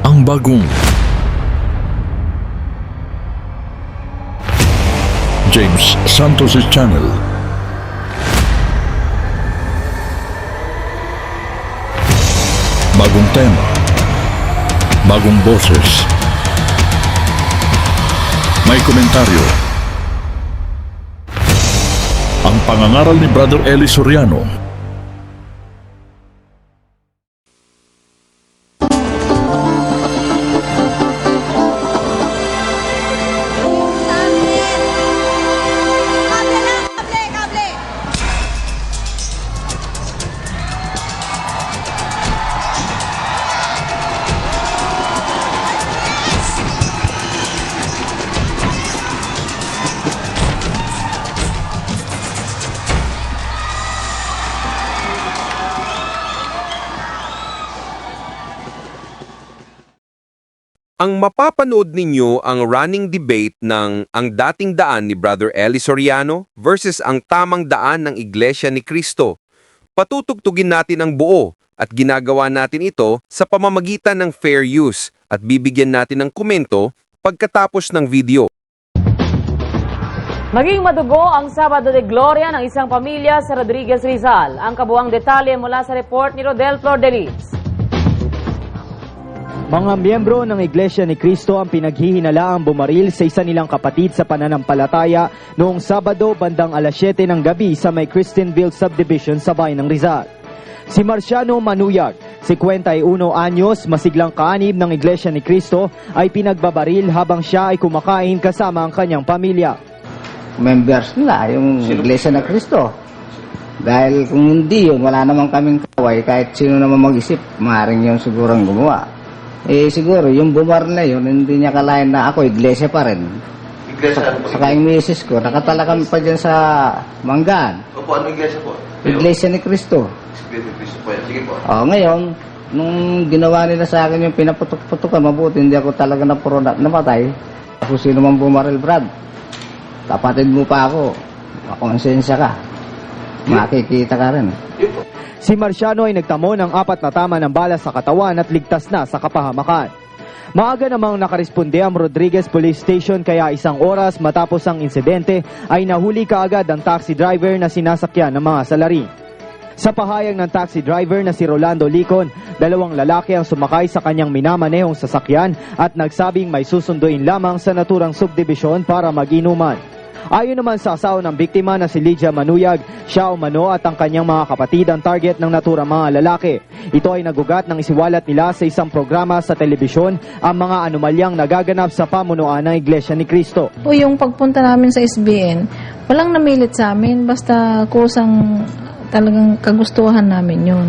ang bagong James Santos' Channel. Bagong tema, bagong boses, may komentaryo. Ang pangangaral ni Brother Eli Soriano. Ang mapapanood ninyo ang running debate ng ang dating daan ni Brother Eli Soriano versus ang tamang daan ng Iglesia ni Cristo. Patutugtugin natin ang buo at ginagawa natin ito sa pamamagitan ng fair use at bibigyan natin ng komento pagkatapos ng video. Maging madugo ang Sabado de Gloria ng isang pamilya sa Rodriguez Rizal. Ang kabuang detalye mula sa report ni Rodel Flordeliz. Mga miyembro ng Iglesia ni Cristo ang pinaghihinalaang bumaril sa isa nilang kapatid sa pananampalataya noong Sabado bandang alas 7 ng gabi sa may Christianville Subdivision sa bayan ng Rizal. Si Marciano Manuyag, 51 anyos, masiglang kaanib ng Iglesia ni Cristo, ay pinagbabaril habang siya ay kumakain kasama ang kanyang pamilya. Members nila, yung Iglesia ni Cristo. Dahil kung hindi yun, wala namang kaming kaway, kahit sino naman mag-isip, maaaring yun sigurong gumawa. Eh siguro, yung bumaril na yun, hindi niya kalain na ako, iglesia pa rin. Iglesia ano po? Saka yung misis ko, nakatala kami pa dyan sa Manggaan. Opo, ano iglesia po? Iglesia ni Cristo. Iglesia ni Cristo po yan. Sige po. Ngayon, nung ginawa nila sa akin yung pinaputok-putokan, mabuti, hindi ako talaga namatay. Kung sino man bumaril, Brad, kapatid mo pa ako, makonsensya ka. Makikita ka rin. Si Marciano ay nagtamo ng 4 na tama ng bala sa katawan at ligtas na sa kapahamakan. Maaga namang nakaresponde ang Rodriguez Police Station kaya 1 oras matapos ang insidente ay nahuli kaagad ang taxi driver na sinasakyan ng mga salarin. Sa pahayag ng taxi driver na si Rolando Licon, 2 lalaki ang sumakay sa kanyang minamanehong sasakyan at nagsabing may susunduin lamang sa naturang subdivision para mag-inuman. Ayon naman sa asawa ng biktima na si Lydia Manuyag, siya umano at ang kanyang mga kapatid ang target ng naturang mga lalaki. Ito ay nagugat ng isiwalat nila sa isang programa sa telebisyon ang mga anomalyang nagaganap sa pamunuan ng Iglesia ni Cristo. Po yung pagpunta namin sa SBN, walang namilit sa amin, basta kusang talagang kagustuhan namin yun.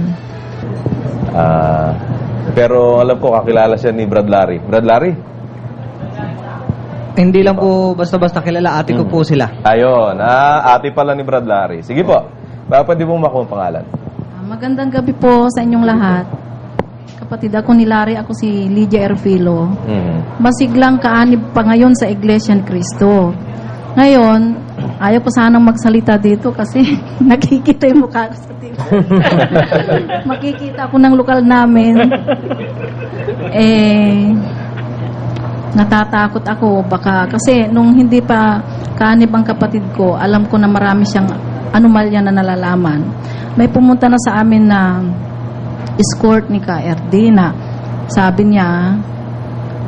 Pero alam ko, kakilala siya ni Brad Larry. Brad Larry? Hindi lang po basta-basta kilala, ate ko po sila. Ayun, ate pala ni Brad Larry. Sige po, baka pwede mo makuha ang pangalan. Magandang gabi po sa inyong lahat. Kapatid ako ni Larry, ako si Lydia Erfilo. Masiglang kaanib pa ngayon sa Iglesia ni Cristo. Ngayon, ayaw ko sanang magsalita dito kasi nakikita yung mukha ko sa TV. Makikita ako ng lokal namin. Natatakot ako baka kasi nung hindi pa kaanib ang kapatid ko, alam ko na marami siyang anomalya na nalalaman. May pumunta na sa amin na escort ni KRD na sabi niya,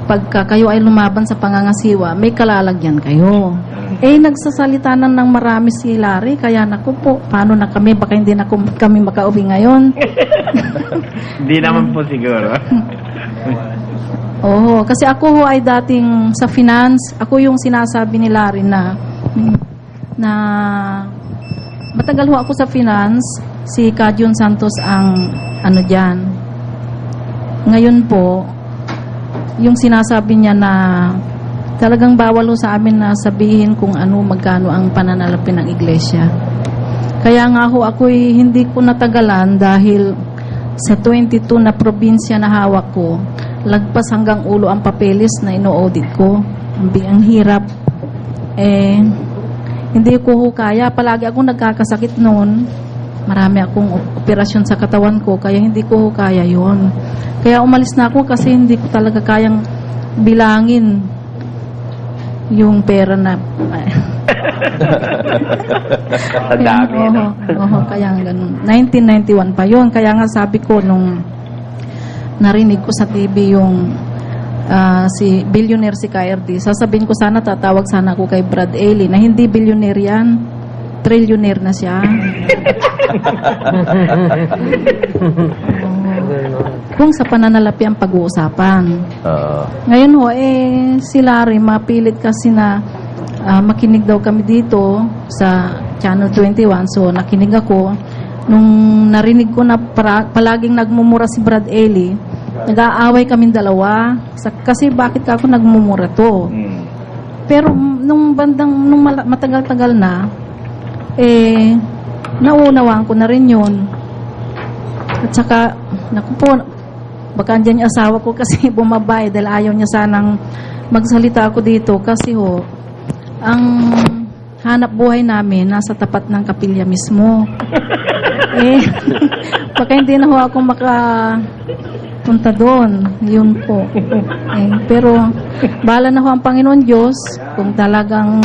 pagka kayo ay lumaban sa pangangasiwa, may kalalagyan kayo. Nagsasalita na ng marami si Larry, kaya naku po, paano na kami, baka hindi na kami makauwi ngayon. Hindi naman po siguro. Oo, kasi ako ho ay dating sa finance, ako yung sinasabi ni Larry na matagal ho ako sa finance, si Kajun Santos ang ano diyan. Ngayon po, yung sinasabi niya na talagang bawal ho sa amin na sabihin kung ano, magkano ang pananalapi ng iglesia. Kaya nga ho ako'y hindi ko natagalan dahil sa 22 na probinsya na hawak ko, lagpas hanggang ulo ang papeles na ino-audit ko. Ang hirap. Hindi ko ho kaya. Palagi ako nagkakasakit noon. marami akong operasyon sa katawan ko, kaya hindi ko kaya yon. Kaya umalis na ako kasi hindi ko talaga kayang bilangin yung pera na Ang dami, no? Oo, kaya ganun. 1991 pa yun. Kaya nga sabi ko nung narinig ko sa TV yung si billionaire si KRD, sasabihin ko sana tatawag sana ako kay Brad Ely na hindi billionaire yan, trillionaire na siya. Kung sa pananalapi ang pag-uusapan. Ngayon ho, si Larry mapilit kasi na makinig daw kami dito sa Channel 21. So, nakinig ako. Nung narinig ko na palaging nagmumura si Brad Ely, nag-aaway kaming dalawa. Kasi bakit ako nagmumura to? Pero nung matagal-tagal na, naunawaan ko na rin yun. At saka, naku po, baka andyan yung asawa ko kasi bumabay dahil ayaw niya sanang magsalita ako dito kasi ho, ang hanap buhay namin nasa tapat ng kapilya mismo. Baka hindi na ho ako makapunta doon. Yun po. Pero bahala na ho ang Panginoon Diyos kung talagang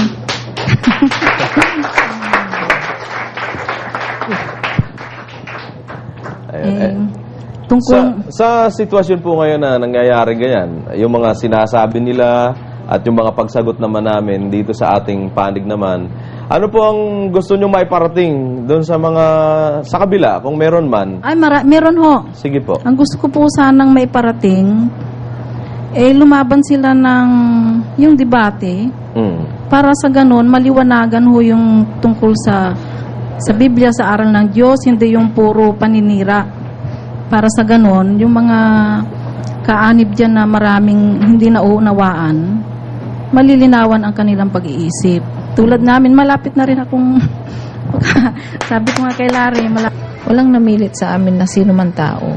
tungkol Sa sitwasyon po ngayon na nangyayari ganyan, yung mga sinasabi nila at yung mga pagsagot naman namin dito sa ating panig naman, ano po ang gusto nyo maiparating doon sa kabila, kung meron man? ay meron ho. Sige po. Ang gusto ko po sanang maiparating lumaban sila ng yung debate para sa ganun maliwanagan ho yung tungkol sa Biblia, sa aral ng Diyos, hindi yung puro paninira. Para sa ganon, yung mga kaanib dyan na maraming hindi nauunawaan, malilinawan ang kanilang pag-iisip. Tulad namin, malapit na rin akong, sabi ko nga kay Larry, walang namilit sa amin na sino man tao.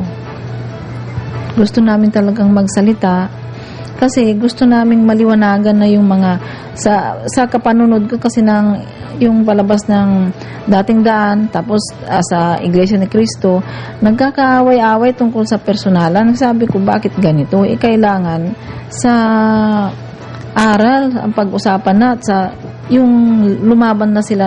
Gusto namin talagang magsalita, kasi gusto naming maliwanagan na yung mga, sa kapanunod ko kasi ng yung palabas ng Dating Daan, tapos sa Iglesia ni Cristo, nagkakaaway-away tungkol sa personalan. Sabi ko, bakit ganito? Kailangan sa aral ang pag-usapan na at sa yung lumaban na sila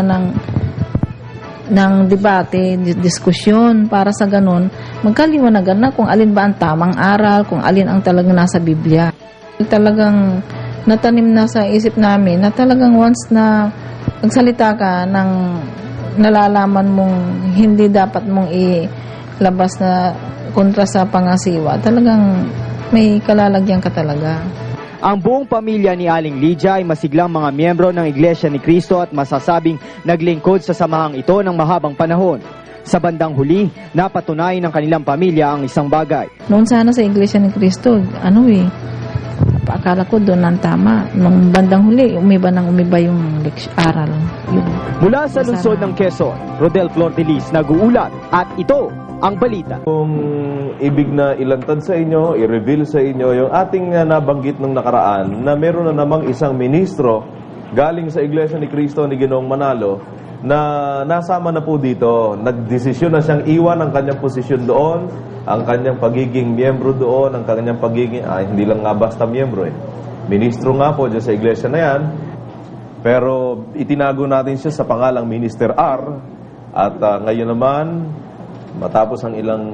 ng debate, diskusyon, para sa ganon, magkaliwanagan na kung alin ba ang tamang aral, kung alin ang talagang nasa Biblia. Talagang natanim na sa isip namin na talagang once na magsalita ka ng nalalaman mong hindi dapat mong ilabas na kontra sa pangasiwa, talagang may kalalagyan ka talaga. Ang buong pamilya ni Aling Lydia ay masiglang mga miyembro ng Iglesia ni Cristo at masasabing naglingkod sa samahang ito ng mahabang panahon. Sa bandang huli, napatunayan ng kanilang pamilya ang isang bagay. Noon sana sa Iglesia ni Cristo, akala ko doon ang tama. Nung bandang huli, umiba yung aral. Mula sa lungsod ng Quezon, Rodel Flordelis nag-uulat at ito ang balita. Kung ibig na ilantad sa inyo, i-reveal sa inyo yung ating nabanggit nung nakaraan na meron na namang isang ministro galing sa Iglesia ni Cristo ni Ginoong Manalo na nasama na po dito. Nagdesisyon na siyang iwan ang kanyang posisyon doon, ang kanyang pagiging miyembro doon, ang kanyang pagiging, hindi lang nga basta miyembro ministro nga po dyan sa iglesia na yan, pero itinago natin siya sa pangalang Minister R, at ngayon naman, matapos ang ilang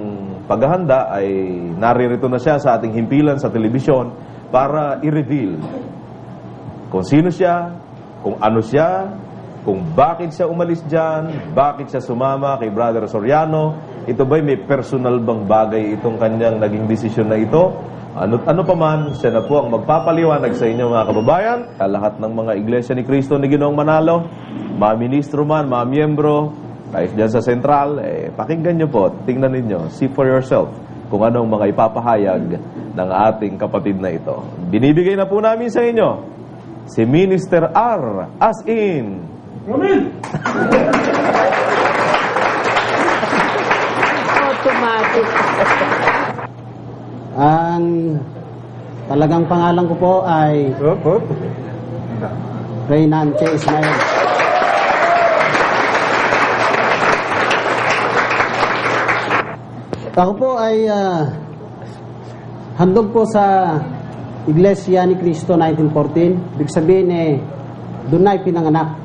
paghahanda, ay naririto na siya sa ating himpilan sa telebisyon para i-reveal kung sino siya, kung ano siya, kung bakit siya umalis dyan, bakit siya sumama kay Brother Soriano. Ito ba'y may personal bang bagay itong kanyang naging desisyon na ito? Ano pa man, siya na po ang magpapaliwanag sa inyo mga kababayan. Lahat ng mga Iglesia ni Cristo ni Ginoong Manalo, mga ministro man, mga miyembro, kahit dyan sa sentral, pakinggan nyo po, tingnan ninyo, see for yourself kung anong mga ipapahayag ng ating kapatid na ito. Binibigay na po namin sa inyo si Minister R, as in Amen! Automatic. Ang talagang pangalan ko po ay Reynante Ismael. Ako po ay handog po sa Iglesia ni Cristo 1914. Ibig sabihin doon na pinanganak.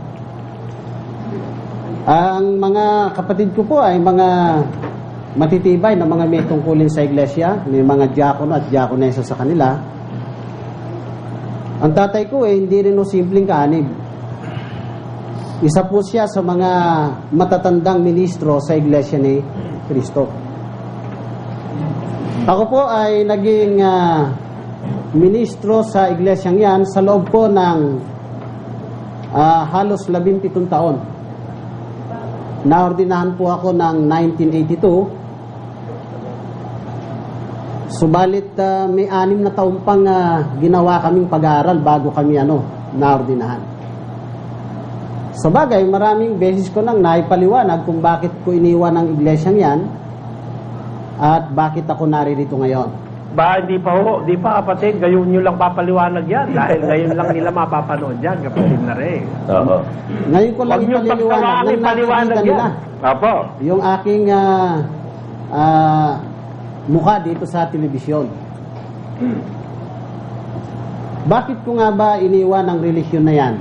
Ang mga kapatid ko po ay mga matitibay na mga may tungkulin sa iglesia. May mga diakono at diakonesa sa kanila. Ang tatay ko hindi rin simpleng kaanib. Isa po siya sa mga matatandang ministro sa Iglesia ni Cristo. Ako po ay naging ministro sa iglesyang yan sa loob po ng halos 17 taon. Naordinahan po ako ng 1982. Subalit may 6 na taon pang ginawa kaming pag-aaral bago kami naordinahan. Sa bagay, maraming beses ko nang naipaliwanag kung bakit ko iniwan ang iglesyang yan at bakit ako naririto ngayon. Ba, di pa kapatid, gayon nyo lang papaliwanag yan dahil ngayon lang nila mapapanood yan, kapatid na rin. Oo. Ngayon ko lang Huwag nyo ipaliwanag nang paliwanag nakikita nila yan. Apo. yung aking mukha dito sa telebisyon. Bakit ko nga ba iniwan ang relisyon na yan?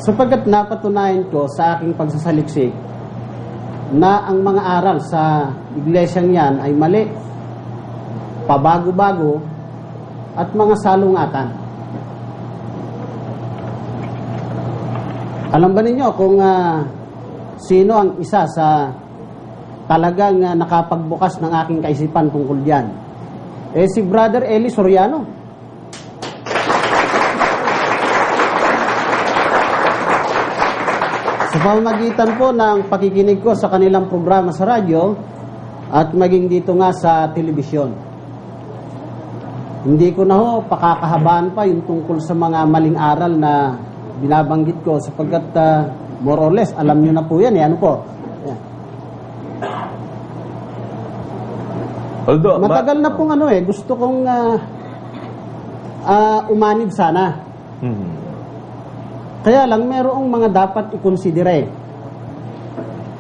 Sapagkat napatunayan ko sa aking pagsasaliksik na ang mga aral sa iglesyang yan ay mali, pabago-bago, at mga salungatan. Alam ba ninyo kung sino ang isa sa talagang nakapagbukas ng aking kaisipan tungkol dyan? Si Brother Eli Soriano. Sa pamamagitan po ng pakikinig ko sa kanilang programa sa radyo at maging dito nga sa telebisyon. Hindi ko na pakakahabaan pa yung tungkol sa mga maling aral na binabanggit ko sapagkat more or less, alam nyo na po yan. Ano po? Yan. Although, Matagal na pong gusto kong umanib sana. Kaya lang, merong mga dapat ikonsidere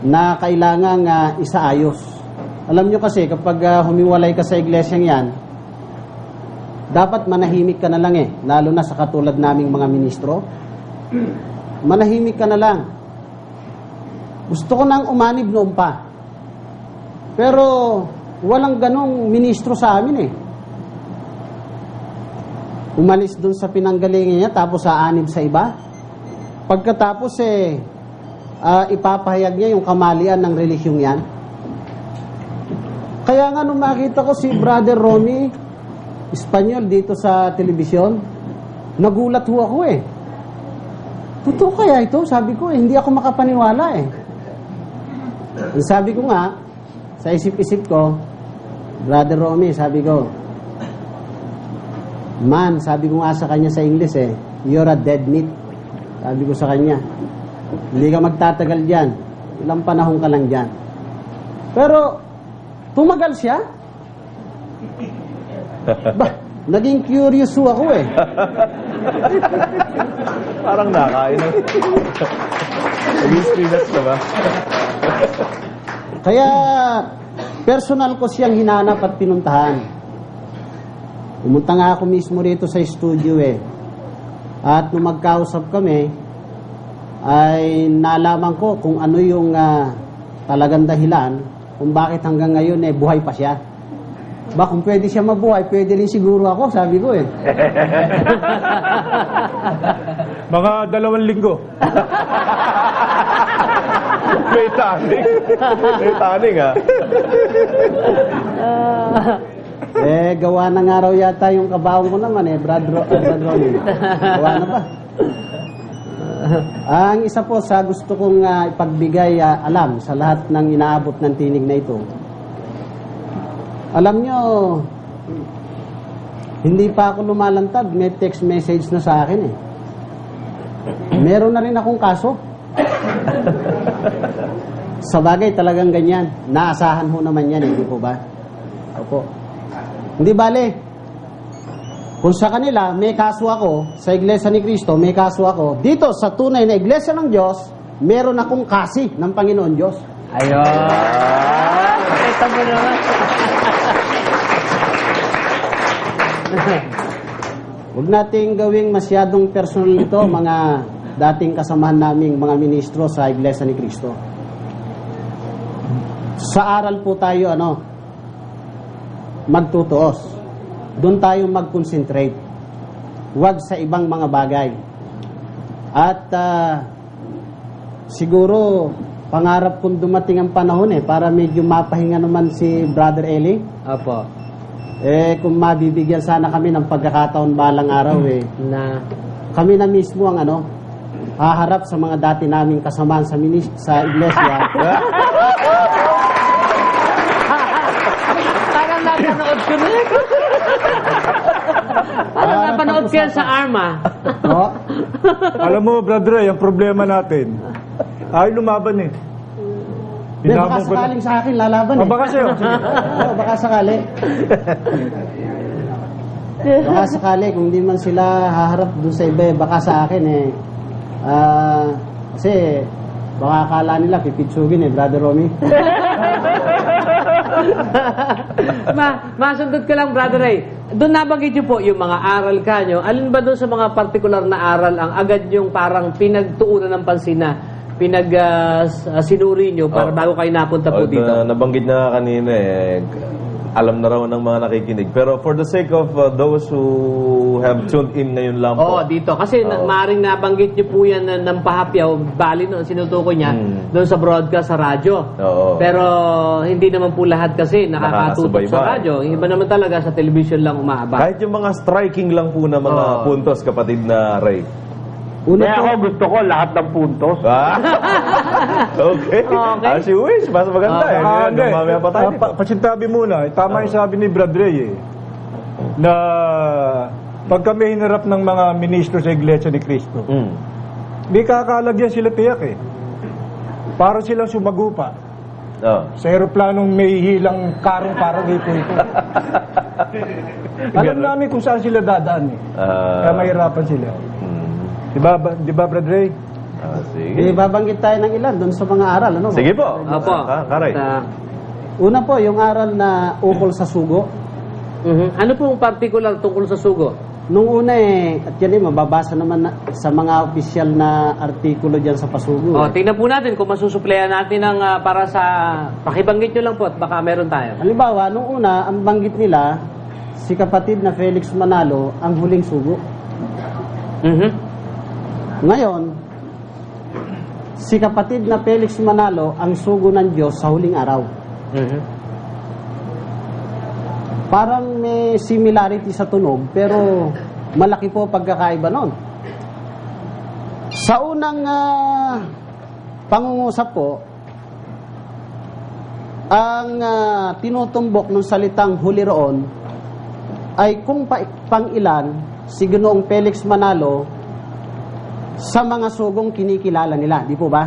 na kailangang isaayos. Alam nyo kasi, kapag humiwalay ka sa iglesyang yan, dapat manahimik ka na lang lalo na sa katulad naming mga ministro. Manahimik ka na lang. Gusto ko nang umanib noon pa. Pero walang ganong ministro sa amin Umalis dun sa pinanggalingan niya tapos aanib sa iba. Pagkatapos ipapahayag niya yung kamalian ng relisyong yan. Kaya nga nung makita ko si Brother Romy Espanyol dito sa telebisyon, nagulat ho ako Totoo kaya ito? Sabi ko hindi ako makapaniwala Sabi ko nga, sa isip-isip ko, Brother Romy, sabi ko, man, sabi ko nga sa kanya sa English you're a dead meat. Sabi ko sa kanya, hindi ka magtatagal dyan. Ilang panahon ka lang dyan. Pero, tumagal siya. Naging curious ako parang nakain Nag-experience ka ba? Kaya, personal ko siyang hinanap at pinuntahan. Pumunta nga ako mismo rito sa studio At nung magkausap kami, ay nalaman ko kung ano yung talagang dahilan kung bakit hanggang ngayon buhay pa siya. Ba, kung pwede siya mabuhay, pwede rin siguro ako, sabi ko Mga 2 linggo. May taning. May taning gawa na nga raw yata yung kabaong ko naman Brad Ronnie. Gawa na ba? Ang isa po sa gusto kong ipagbigay alam sa lahat ng inaabot ng tinig na ito. Alam nyo, hindi pa ako lumalantad, may text message na sa akin Meron na rin akong kaso. Sa bagay talagang ganyan. Naasahan ho naman yan, hindi po ba? Opo. Hindi bale. Kung sa kanila, may kaso ako, sa Iglesia ni Cristo, may kaso ako, dito sa tunay na Iglesia ng Diyos, meron akong kasi ng Panginoon Diyos. Ayun. Tama naman. Huwag nating gawing masyadong personal ito, mga dating kasamahan naming mga ministro sa Iglesia ni Cristo. Sa aral po tayo, magtutuos. Doon tayo mag-concentrate. Huwag sa ibang mga bagay. At siguro, pangarap kong dumating ang panahon para medyo mapahinga naman si Brother Eli. Opo. Kung mabibigyan sana kami ng pagkakataon balang araw Na kami na mismo ang haharap sa mga dati naming kasamahan sa iglesia. parang napanood ko na. Parang napanood ko yan sa Arma. No? Alam mo, Brother Ray, ang problema natin, ay lumaban eh. Baka sakaling sa akin lalaban Baka sa'yo. Oo, baka sakali. Baka sakali, kung di man sila haharap doon sa iba, baka sa akin kasi baka akala nila pipitsugin Brother Romy. Masundot ko lang, Brother Ray. Doon nabanggit niyo po yung mga aral kanyo. Alin ba doon sa mga partikular na aral ang agad yung parang pinagtuunan ng pansin na sinuri nyo para bago kayo napunta po dito? Nabanggit na kanina alam na raw ng mga nakikinig. Pero for the sake of those who have tuned in ngayon lang po. Oo, dito. Kasi maring nabanggit nyo po yan ng pahapyaw, bali no, sinutukoy niya doon sa broadcast sa radyo. Oo. Pero hindi naman po lahat kasi nakakatutok sa radyo. Iba naman talaga sa television lang umaabot. Kahit yung mga striking lang po na mga puntos, kapatid na Ray. Kaya ako gusto ko lahat ng puntos. Okay. As you wish. Mas maganda Mamaya pa tayo. Pasintabi muna. Tama yung sabi ni Brad Ray na pag kami hinarap ng mga ministro sa Iglesia ni Cristo, di kakalagyan sila tiyak para silang sumagupa. Sa aeroplanong may hilang karong parang ito. Alam namin kung saan sila dadaan kaya mahirapan sila. Di ba, Brad Ray? Sige. Babanggit tayo ng ilan doon sa mga aral. Sige po. Opo. Karay. Una po, yung aral na ukol sa sugo. Ano pong particular tungkol sa sugo? Nung una at yan mababasa naman sa mga opisyal na artikulo dyan sa pasugo. Tingnan po natin kung masusuplehan natin ng para sa... Pakibanggit nyo lang po at baka meron tayo. Halimbawa, nung una, ang banggit nila, si kapatid na Felix Manalo, ang huling sugo. Ngayon, si kapatid na Felix Manalo ang sugo ng Diyos sa huling araw. Parang may similarity sa tunog, pero malaki po pagkakaiba nun. Sa unang pangungusap po, ang tinutumbok ng salitang huli roon ay kung pang-ilan si Ginoong Felix Manalo sa mga sugong kinikilala nila, di po ba?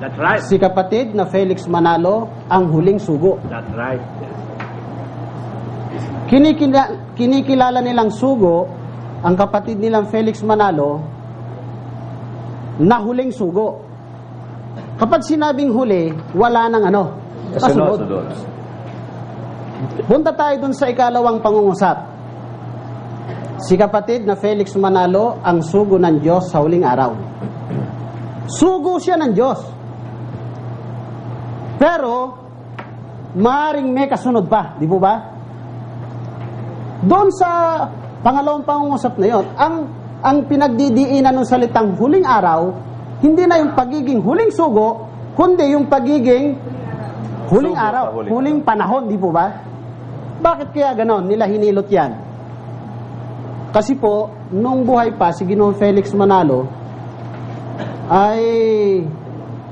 That's right. Si kapatid na Felix Manalo ang huling sugo. That's right. Kinikilala nilang sugo ang kapatid nilang Felix Manalo na huling sugo. Kapag sinabing huli, wala nang kasunod. Punta tayo dun sa ikalawang pangungusap. Si kapatid na Felix Manalo ang sugo ng Diyos sa huling araw. Sugo siya ng Diyos. Pero, maaaring may kasunod pa, di po ba? Doon sa pangalawang pangungusap na yon, ang pinagdidiinan ng salitang huling araw, hindi na yung pagiging huling sugo, kundi yung pagiging huling sugo araw, huling panahon, di po ba? Bakit kaya ganon? Nila hinilot yan. Kasi po, nung buhay pa si Ginoong Felix Manalo, ay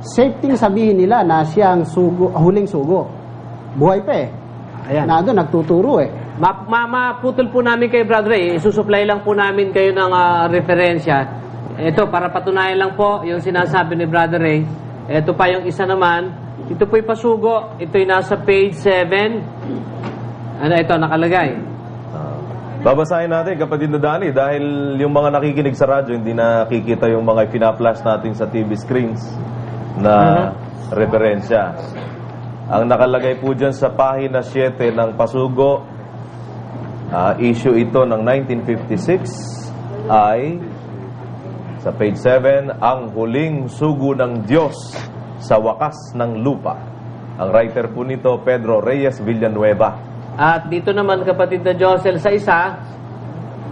safety sabihin nila na siya ang huling sugo. Buhay pa Ayan. Na doon, nagtuturo Maputol po namin kay Brother Ray. Isusupply lang po namin kayo ng referensya. Ito, para patunayan lang po yung sinasabi ni Brother Ray. Ito pa yung isa naman. Ito po yung pasugo. Ito yung nasa page 7. Ito, nakalagay. Babasahin natin, kapatid na Dani, dahil yung mga nakikinig sa radyo, hindi nakikita yung mga pina-flash natin sa TV screens na referensya. Ang nakalagay po dyan sa pahina 7 ng Pasugo, issue ito ng 1956, ay sa page 7, ang huling sugo ng Diyos sa wakas ng lupa. Ang writer po nito, Pedro Reyes Villanueva. At dito naman, kapatid na Josel, sa isa,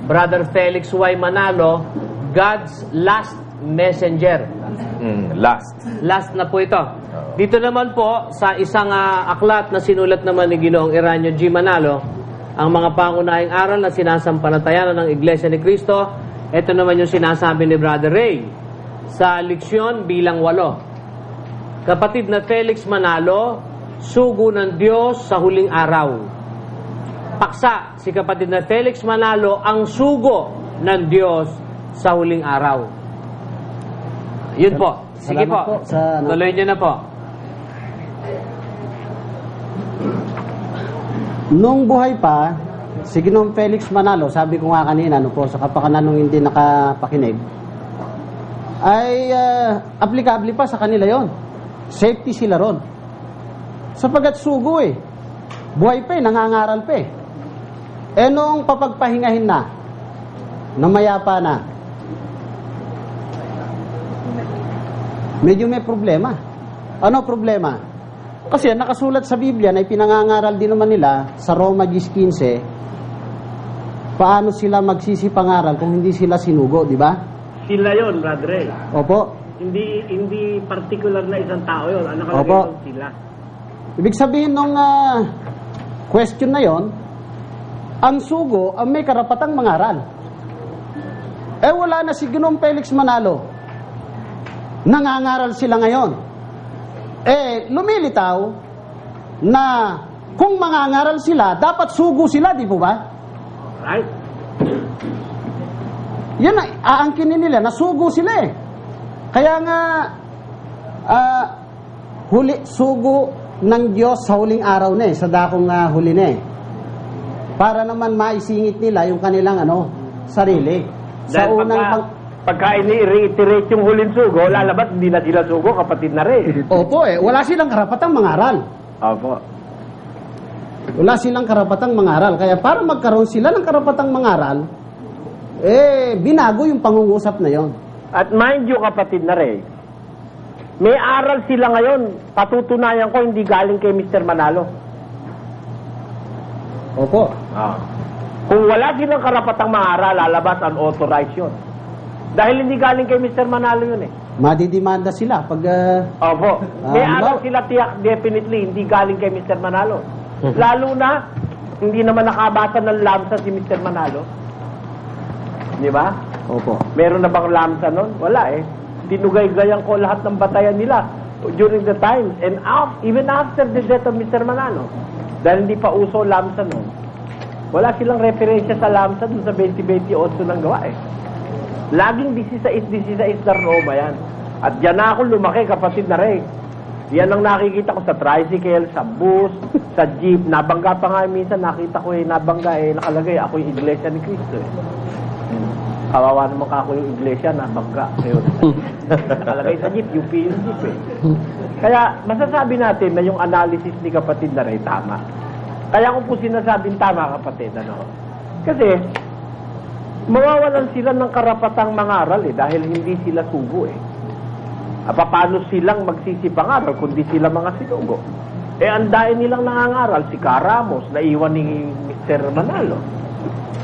Brother Felix Y. Manalo, God's Last Messenger. Last na po ito. Dito naman po, sa isang aklat na sinulat naman ni Ginoong Eranio G. Manalo, ang mga pangunahing aral na sinasampalatayanan ng Iglesia ni Cristo. Ito naman yung sinasabi ni Brother Ray sa leksyon bilang 8. Kapatid na Felix Manalo, sugo ng Diyos sa huling araw. Paksa, si kapatid na Felix Manalo, ang sugo ng Diyos sa huling araw. Yun po. Sige po. Tuloy nyo na po. Nung buhay pa, si Ginoong Felix Manalo, sabi ko nga kanina, sa kapakananong hindi nakapakinig, ay applicable pa sa kanila yon. Safety sila ron. Sapagat sugo buhay pa nangangaral pa noong papagpahingahin na mayapa na, medyo may problema. Ano problema? Kasi nakasulat sa Biblia na ipinangangaral din naman nila sa Roma 10:15, paano sila magsisipangaral kung hindi sila sinugo, di ba? Sila yon, Brother Ray. Opo. Hindi particular na isang tao yon. Ano nakalagay Opo. doon, sila? Ibig sabihin nung question na yon, ang sugo ang may karapatang mangaral. Wala na si Ginoong Felix Manalo. Nangangaral sila ngayon. Lumilitaw na kung mangangaral sila, dapat sugo sila, di po ba? Right. Yan ang aangkinin nila, nasugo sila Kaya nga, sugo ng Diyos sa huling araw sa dakong huli para naman maisingit nila yung kanilang sarili. Sa Dahil unang pagka ini-reiterate yung huling sugo, lalabas hindi na sila sugo, kapatid na rin. Opo wala silang karapatang mangaral. Opo. Wala silang karapatang mangaral. Kaya para magkaroon sila ng karapatang mangaral, binago yung pangungusap na yon. At mind you, kapatid na rin, may aral sila ngayon, patutunayan ko, hindi galing kay Mr. Manalo. Opo. Kung wala silang karapatang mangaral, lalabas unauthorized yun. Dahil hindi galing kay Mr. Manalo yun Madidimanda sila pag... Opo. May aral sila tiyak, definitely, hindi galing kay Mr. Manalo. Lalo na, hindi naman nakabasa ng lamsa si Mr. Manalo. Di ba? Opo. Meron na bang lamsa nun? Wala Tinugay-gayan ko lahat ng batayan nila during the time. And even after the death of Mr. Manalo. Dahil hindi pa uso lamsa nun. Wala silang referensya sa lamsa dun sa 2028 ng gawa Laging 16 na Roma yan. At dyan na ako lumaki, kapatid na rin. Yan ang nakikita ko sa tricycle, sa bus, sa jeep. Nabangga pa nga minsan, nakita ko nabangga nakalagay, ako yung Iglesia ni Cristo Kawawa naman ako yung Iglesia, nabangga. Nakalagay sa jeep, UP yung jeep Kaya masasabi natin na yung analysis ni kapatid na rin tama. Kaya kung po sinasabing tama, kapatid, kasi mawawalan sila ng karapatang mangaral dahil hindi sila sugo paano silang magsisipangaral kundi sila mga sinugo? Ang dahil nilang nangangaral, si Caramos, naiwan ni Mr. Manalo.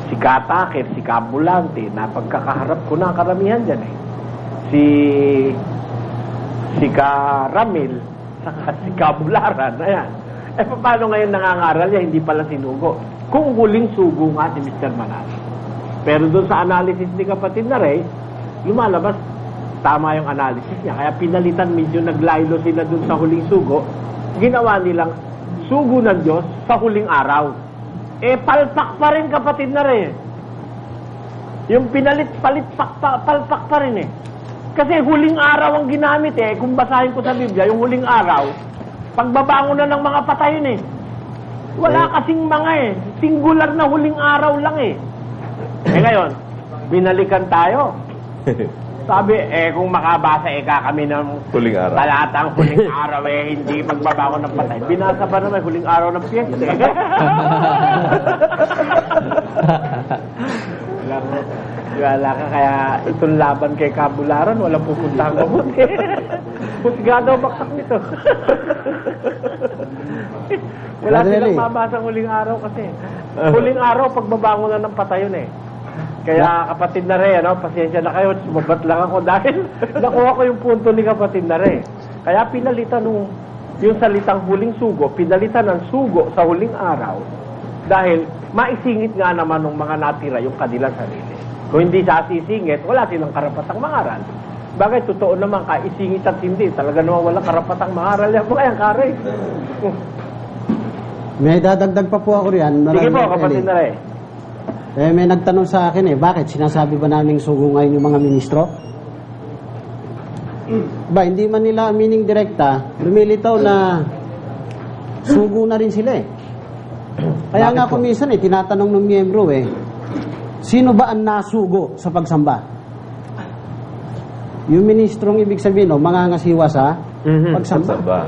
Si Katakir, si Kabulante, napagkakaharap ko na karamihan dyan Si Karamil, saka si Kabularan, ayan. Paano ngayon nangangaral niya, hindi pala sinugo? Kung huling sugo nga si Mr. Manalo. Pero doon sa analysis ni kapatid na Ray, lumalabas, tama yung analysis niya. Kaya pinalitan, medyo naglaylo sila doon sa huling sugo. Ginawa nilang sugo ng Diyos sa huling araw. Palpak pa rin, kapatid na Ray. Yung palpak pa rin Kasi huling araw ang ginamit Kung basahin ko sa Biblia, yung huling araw, pagbabangon na ng mga patay Wala kasing mga singular na huling araw lang ngayon, binalikan tayo. Sabi, kung makabasa kami ng Huling araw. talatang huling araw, hindi magbabago ng patay. Binasa ba naman huling araw ng piyesta? Wala ka, kaya itong laban kay Kabularan, walang pupuntahan mabuti. Husgado ang baksak nito. Wala Brother silang Eli. mabasang huling araw kasi. Huling araw, pagbabango na ng patay yun eh. Kaya kapatid na Re, pasensya na kayo, sumabat lang ako dahil nakuha ko yung punto ni kapatid na Re. Kaya pinalitan yung salitang huling sugo, pinalitan ng sugo sa huling araw dahil maisingit nga naman ng mga natira yung kanilang sarili. Kung hindi sa sisingit, wala silang karapatang mangaral. Bagay, totoo naman, isingit at hindi. Talaga naman walang karapatang mangaral. Yan po kayang kare. May dadagdag pa po ako riyan. Sige po, Brother kapatid Eli. na Re. May nagtanong sa akin bakit sinasabi ba naming sugo ngayon yung mga ministro? Ba, hindi man nila amining direkta, lumilitaw na sugo na rin sila eh. Kaya nga kumisan tinatanong ng miyembro sino ba ang nasugo sa pagsamba? Yung ministrong ibig sabihin, mangangasiwa sa pagsamba. Samba.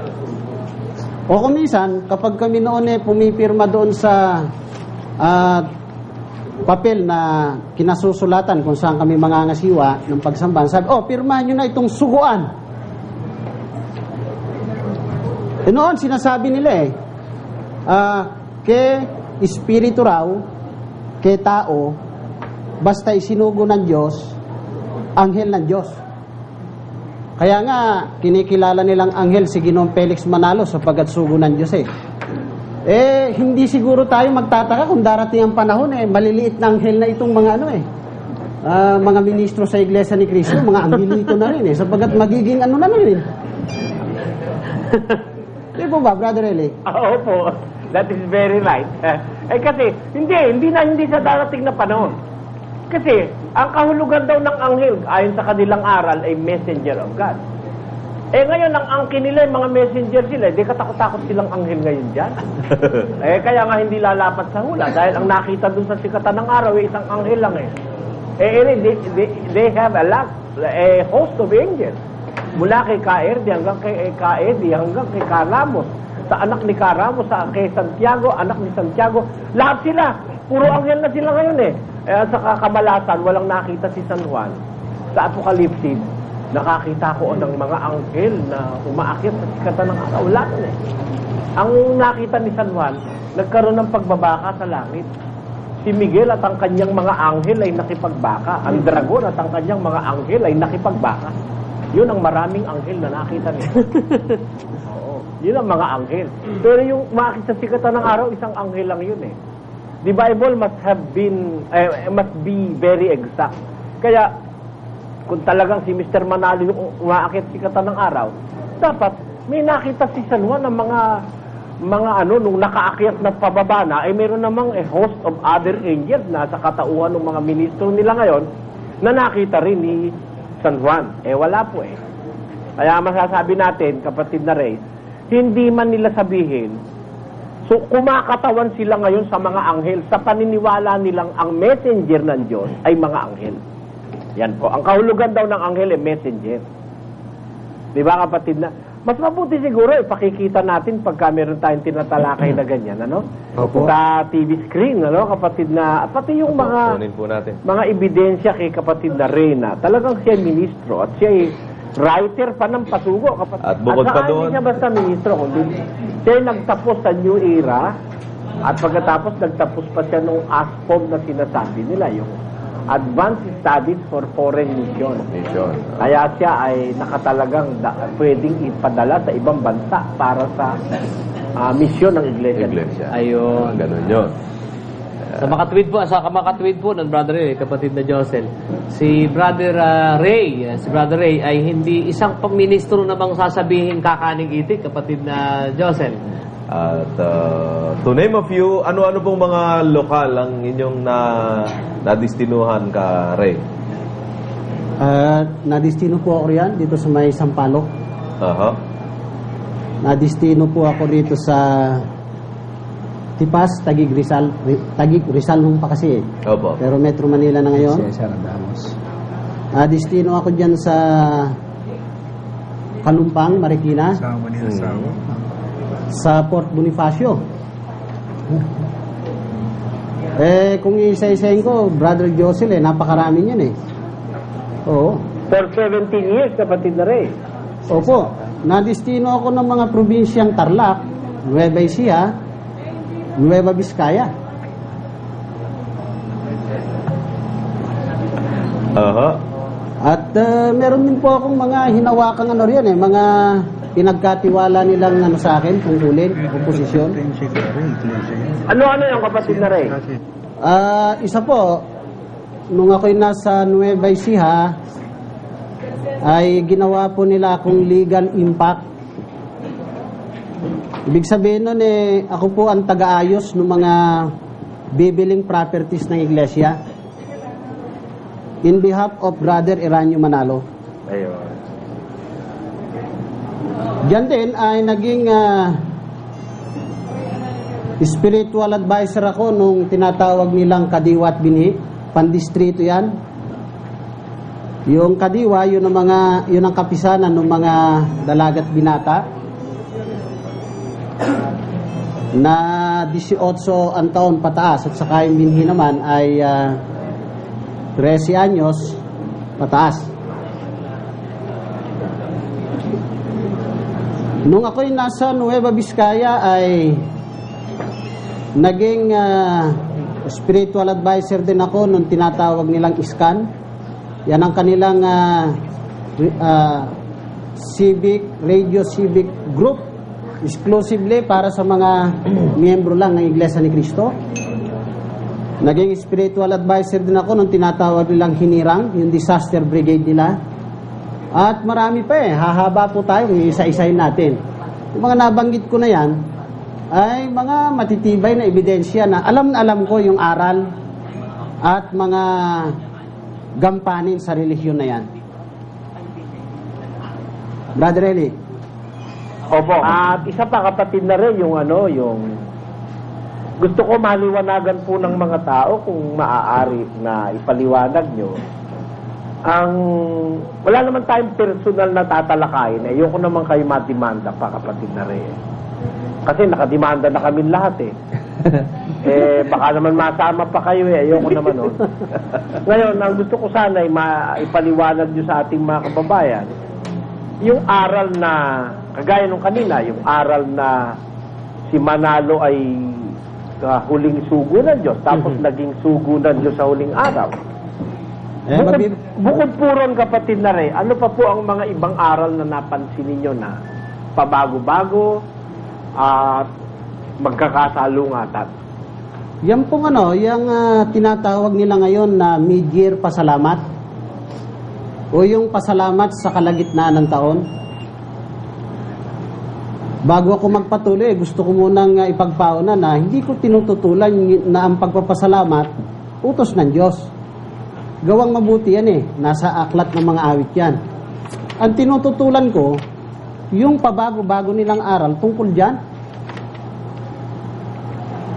O kumisan, kapag kami noon pumipirma doon sa papel na kinasusulatan kung saan kami mangangasiwa ng pagsamba, sabi, pirmahan nyo na itong suguan. Noon, sinasabi nila ke espiritu raw, ke tao, basta isinugo ng Diyos, anghel ng Diyos. Kaya nga, kinikilala nilang anghel si Ginoong Felix Manalo sapagkat sugo ng Diyos hindi siguro tayo magtataka kung darating ang panahon maliliit na anghel na itong mga mga ministro sa Iglesia ni Cristo, mga angelito na rin sapagkat magiging na rin. Di po ba, Brother Eli? Oo po. That is very right. Kasi, hindi sa darating na panahon. Kasi, ang kahulugan daw ng anghel, ayon sa kanilang aral, ay messenger of God. Ngayon, ang angkin nila, yung mga messenger sila, di katakot-takot silang anghel ngayon dyan. Kaya nga hindi lalapat sa hula. Dahil ang nakita dun sa sikatan ng araw, isang anghel lang they have a host of angels. Mula kay Kaerdi hanggang kay Kaedi, hanggang kay Karamos. Sa anak ni Karamos, kay Santiago, anak ni Santiago. Lahat sila. Puro anghel na sila ngayon sa kakamalasan, walang nakita si San Juan. Sa Apokalipsis, nakakita ko ng mga anghel na umaakyat sa sikatan ng araw. Wala na Ang nakita ni San Juan, nagkaroon ng pagbabaka sa langit. Si Miguel at ang kanyang mga anghel ay nakipagbaka. Ang dragon at ang kanyang mga anghel ay nakipagbaka. Yun ang maraming anghel na nakita niya. Oo, yun ang mga anghel. Pero yung makita sa sikatan ng araw, isang anghel lang yun The Bible must be very exact. Kaya, kung talagang si Mr. Manalo yung umaakit sikatan ng araw, dapat may nakita si San Juan ng mga nung nakaakyat na pababa na, meron namang host of other angels na sa katauhan ng mga ministro nila ngayon na nakita rin ni San Juan. Wala po Kaya masasabi natin, kapatid na Ray, hindi man nila sabihin, so kumakatawan sila ngayon sa mga anghel sa paniniwala nilang ang messenger ng Diyos ay mga anghel. Yan po. Ang kahulugan daw ng anghel ay messenger. Di ba kapatid na? Mas mabuti siguro ipakikita natin pagka meron tayong tinatalakay na ganyan, Opo. Sa TV screen, kapatid na, pati yung Kunin po natin. mga ebidensya kay kapatid na Reyna. Talagang siya ay ministro at siya ay writer pa ng pasugo, kapatid. At bukod pa saka doon, hindi siya basta ministro, kundi siya ay nagtapos sa New Era at pagkatapos nagtapos pa siya nung ASPOM na sinasabi nila, yung Advanced Studies for Foreign Mission. Kaya siya ay nakatalagang pwedeng ipadala sa ibang bansa para sa misyon ng Iglesia. Ayun. Ganun yun. Sa makatwid po ng Brother Ray, kapatid na Josel, si Brother Ray ay hindi isang ministro namang sasabihin kakaning itik, kapatid na Josel. At to name a few, ano-ano pong mga lokal ang inyong nadistinuhan ka, Ray? Nadistino po ako riyan dito sa may Sampaloc. Nadistino po ako dito sa Tipas, Taguig Rizal nung pa kasi Opo. Pero Metro Manila na ngayon. Destino ako dyan sa Kalumpang, Marikina. Sa Port Bonifacio. Kung isa-isahin ko, Brother Josel, napakarami yan eh. Oo. For 17 years, kapatid na rin. Opo. Nadestino ako ng mga probinsyang Tarlac, Nueva Ecija, Nueva Vizcaya. At meron din po akong mga hinawakang mga pinagkatiwala nilang sa akin, tungkulin, oposisyon. Ano yung kapatid na rin? Isa po, nung ako'y nasa Nueva Ecija, ay ginawa po nila akong legal impact. Ibig sabihin nun ako po ang taga-ayos ng mga bibiling properties ng iglesia in behalf of Brother Eranio Manalo. Ayun. Diyan din ay naging spiritual advisor ako nung tinatawag nilang Kadiwa at Binhi, pandistrito yan. Yung Kadiwa, yun ang kapisanan ng mga dalagat binata na 18 ang taon pataas, at saka yung Binhi naman ay 13 anyos pataas. Nung ako'y nasa Nueva Vizcaya ay naging spiritual advisor din ako nung tinatawag nilang ISKAN. Yan ang kanilang radio civic group, exclusively para sa mga miyembro lang ng Iglesia ni Cristo. Naging spiritual advisor din ako nung tinatawag nilang Hinirang, yung disaster brigade nila. At marami pa hahaba po tayo kung isa-isahin natin. Yung mga nabanggit ko na yan ay mga matitibay na ebidensya na alam ko yung aral at mga gampanin sa relihiyon na yan. Brother Eli. Opo. At isa pa, kapatid na rin, yung gusto ko maliwanagan po ng mga tao kung maaari na ipaliwanag nyo. Wala naman tayong personal na tatalakayin. Ayoko naman kayo madimanda pa, kapatid na rin. Kasi nakadimanda na kami lahat baka naman masama pa kayo ayoko naman nun. Ngayon, ang gusto ko sana ay maipaliwanag nyo sa ating mga kababayan, yung aral na, kagaya nung kanina, yung aral na si Manalo ay huling sugo ng Diyos, tapos naging sugo ng Diyos sa huling araw. Bukod po ron, kapatid na rin, ano pa po ang mga ibang aral na napansin ninyo na pabago-bago at magkakasalungatan? Yan pong yung tinatawag nila ngayon na mid-year pasalamat o yung pasalamat sa kalagitnaan ng taon. Bago ako magpatuloy, gusto ko munang ipagpauna na hindi ko tinututulan na ang pagpapasalamat utos ng Diyos. Gawang mabuti yan nasa aklat ng mga awit yan. Ang tinututulan ko, yung pabago-bago nilang aral tungkol dyan.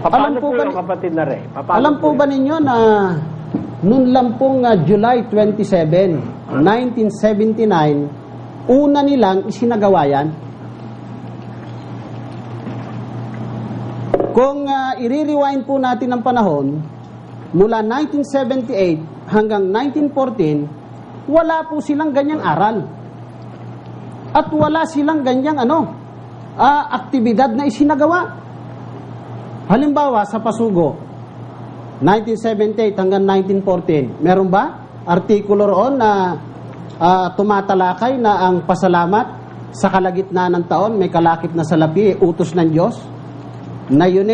Paano po yung kapatid na rin? Alam po ba ninyo na noon lang pong July 27, 1979, una nilang isinagawa yan? Kung i-rewind po natin ang panahon, mula 1978 hanggang 1914, wala po silang ganyang aral. At wala silang ganyang aktibidad na isinagawa. Halimbawa, sa Pasugo, 1978 hanggang 1914, meron ba artikulo roon na tumatalakay na ang pasalamat sa kalagitnaan ng taon, may kalakip na salapi, utos ng Diyos? Na yun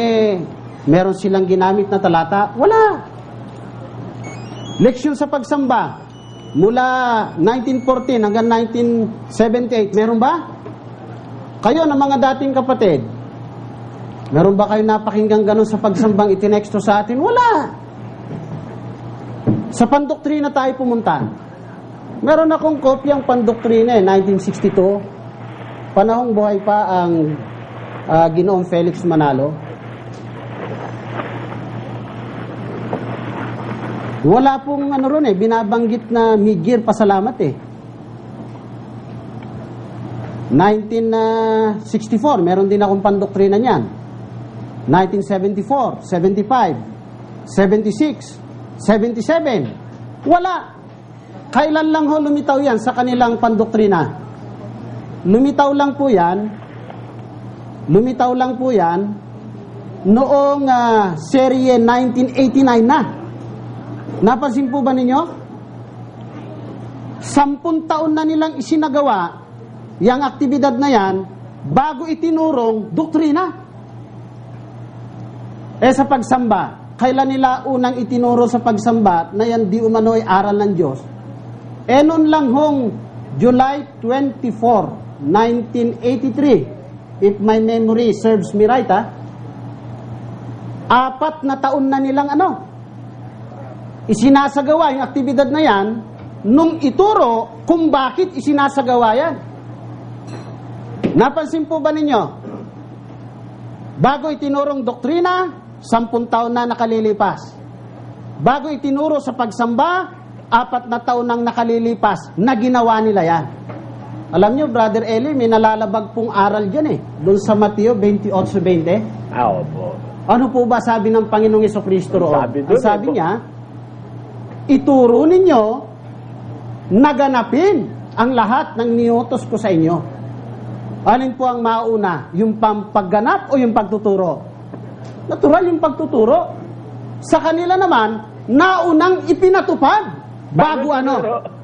meron silang ginamit na talata? Wala. Leksyon sa pagsamba, mula 1914 hanggang 1978, meron ba? Kayo na mga dating kapatid, meron ba kayo napakinggang ganun sa pagsambang itineksto sa atin? Wala. Sa pandoktrina tayo pumunta. Meron akong kopyang pandoktrina 1962. Panahong buhay pa ang Ginoong Felix Manalo. Wala pong ano ron binabanggit na migir pasalamat 1964, meron din akong pandoktrina niyan. 1974, 75, 76, 77. Wala. Kailan lang ho lumitaw yan sa kanilang pandoktrina? Lumitaw lang po yan noong serye 1989 na. Napansin po ba ninyo? 10 taon na nilang isinagawa yung aktibidad na yan bago itinurong doktrina. Sa pagsamba, kailan nila unang itinuro sa pagsamba na yan di umano ay aral ng Diyos? Noon lang hong July 24, 1983, if my memory serves me right, 4 na taon na nilang isinasagawa yung aktibidad na yan nung ituro kung bakit isinasagawa yan. Napansin po ba ninyo? Bago itinurong doktrina, 10 taon na nakalilipas. Bago itinuro sa pagsamba, 4 na taon nang nakalilipas na ginawa nila yan. Alam nyo, Brother Eli, may nalalabag pong aral dyan doon sa Mateo 28:20. Opo. Ano po ba sabi ng Panginoong Jesucristo roon? Sabi niya, ituro ninyo, naganapin ang lahat ng niutos ko sa inyo. Alin po ang mauna? Yung pagganap o yung pagtuturo? Natural yung pagtuturo. Sa kanila naman, naunang ipinatupad. Bago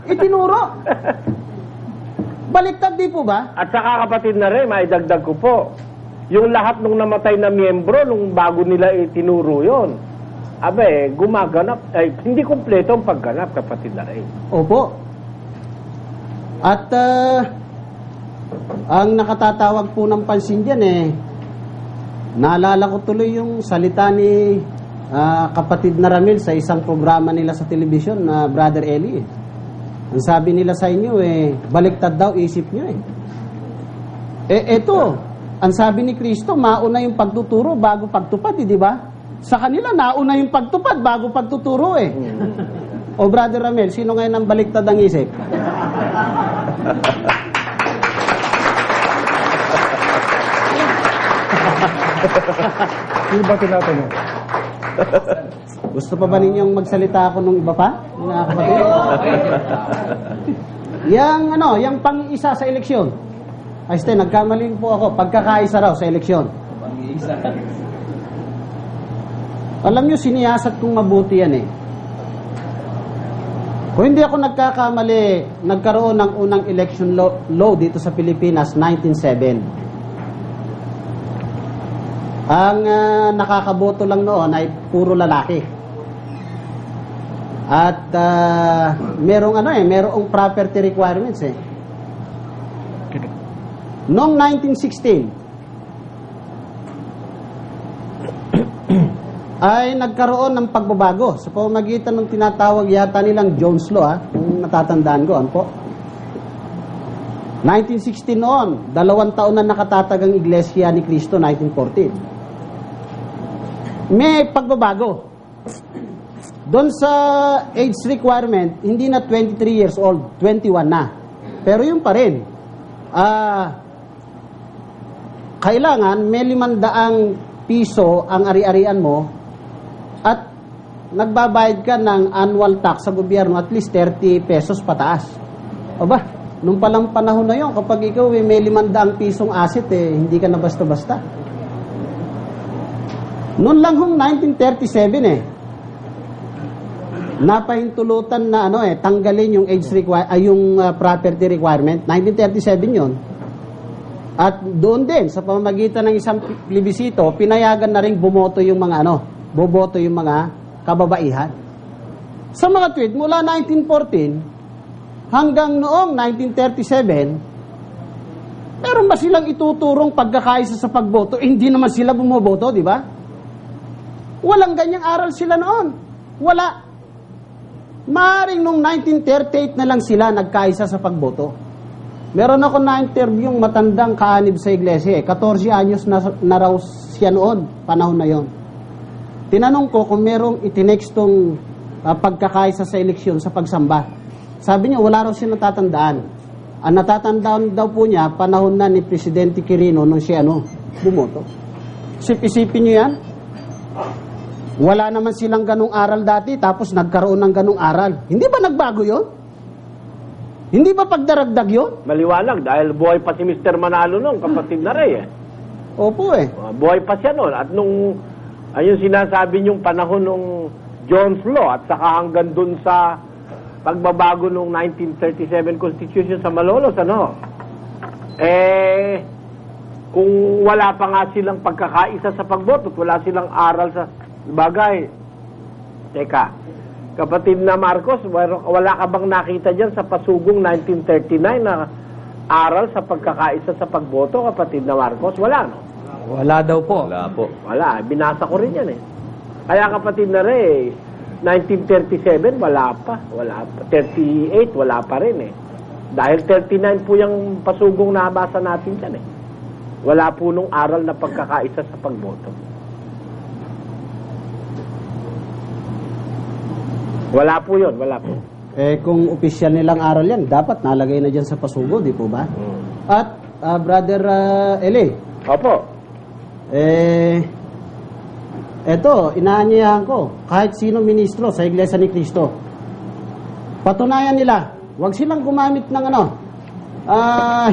itinuro. Baliktad di po ba? At saka kapatid na rin, maidagdag ko po, yung lahat ng namatay na miyembro, nung bago nila itinuro yon, gumaganap, hindi kumpleto ang pagganap, kapatid na rin. Opo. At ang nakatatawag po ng pansin dyan naalala ko tuloy yung salita ni kapatid na Ramil sa isang programa nila sa telebisyon na Brother Eli. Ang sabi nila sa inyo baliktad daw isip nyo eto, ang sabi ni Kristo, mauna yung pagtuturo bago pagtupad, di ba? Sa kanila, nauna yung pagtupad bago pagtuturo O Brother Ramel, sino ngayon ang baliktad ang isip? Sino ba tinatanong? Gusto pa ba ninyong magsalita ako nung iba pa? Mga kapatid? Yang pang-isa sa eleksyon. Nagkamali po ako. Pagkakaisa raw sa eleksyon. Alam nyo, siniyasat kong mabuti yan Kung hindi ako nagkakamali, nagkaroon ng unang election law dito sa Pilipinas, 1907. Ang nakakaboto lang noon ay puro lalaki. At merong merong property requirements Noong 1916 ay nagkaroon ng pagbabago sa pamamagitan ng tinatawag yata nilang Jones Law, kung natatandaan ko, po. 1916 noon, 2 taon na nakatatag ang Iglesia ni Cristo, 1914. May pagbabago. Doon sa age requirement, hindi na 23 years old, 21 na. Pero yun pa rin. Kailangan may 500 piso ang ari-arian mo at nagbabayad ka ng annual tax sa gobyerno at least 30 pesos pataas. Nung palang panahon na yon, kapag ikaw may 500 pisong asset, hindi ka na basta-basta. Noon lang hong 1937 napahintulutan na tanggalin yung age yung property requirement. 1937 yon. At doon din sa pamamagitan ng isang plebisito, pinayagan na ring bumoto yung mga boboto yung mga kababaihan. Sa mga tweet mula 1914 hanggang noong 1937, meron ba silang ituturong pagkakaisa sa pagboto? Hindi naman sila bumoboto, di ba? Walang ganyang aral sila noon. Wala. Maaring nung 1938 na lang sila nagkaisa sa pagboto. Meron ako na-interview yung matandang kaanib sa iglesia. 14 anyos na raw siya noon, panahon na yon. Tinanong ko kung merong itinextong pagkakaisa sa eleksyon sa pagsamba. Sabi niya, wala raw siya natatandaan. Ang natatandaan daw po niya, panahon na ni Presidente Quirino nung siya bumoto. Isipin niyo yan. Wala naman silang ganong aral dati, tapos nagkaroon ng ganong aral. Hindi ba nagbago yon? Hindi ba pagdaragdag yon? Maliwanag dahil buhay pa si Mr. Manalo nung kapatid na Ray eh. Opo eh. Buhay pa siya noon. At nung, ayun sinasabi niyong panahon nung Jones Law at saka hanggang dun sa pagbabago nung 1937 Constitution sa Malolos, kung wala pa nga silang pagkakaisa sa pagboto at wala silang aral sa bagay. Teka, kapatid na Marcos, wala ka bang nakita dyan sa pasugong 1939 na aral sa pagkakaisa sa pagboto, kapatid na Marcos? Wala, no? Wala daw po. Wala po. Wala, binasa ko rin yan eh. Kaya kapatid na Ray, 1937, wala pa. 38, wala pa rin eh. Dahil 39 po yung pasugong nabasa natin dyan eh. Wala po nung aral na pagkakaisa sa pagboto. Wala po yun, wala po. Kung opisyal nilang aral yan, dapat nalagay na dyan sa pasugo, di po ba? At, Brother Eli. Opo. Eto, inaanyayahan ko, kahit sino ministro sa Iglesia ni Cristo, patunayan nila, wag silang gumamit ng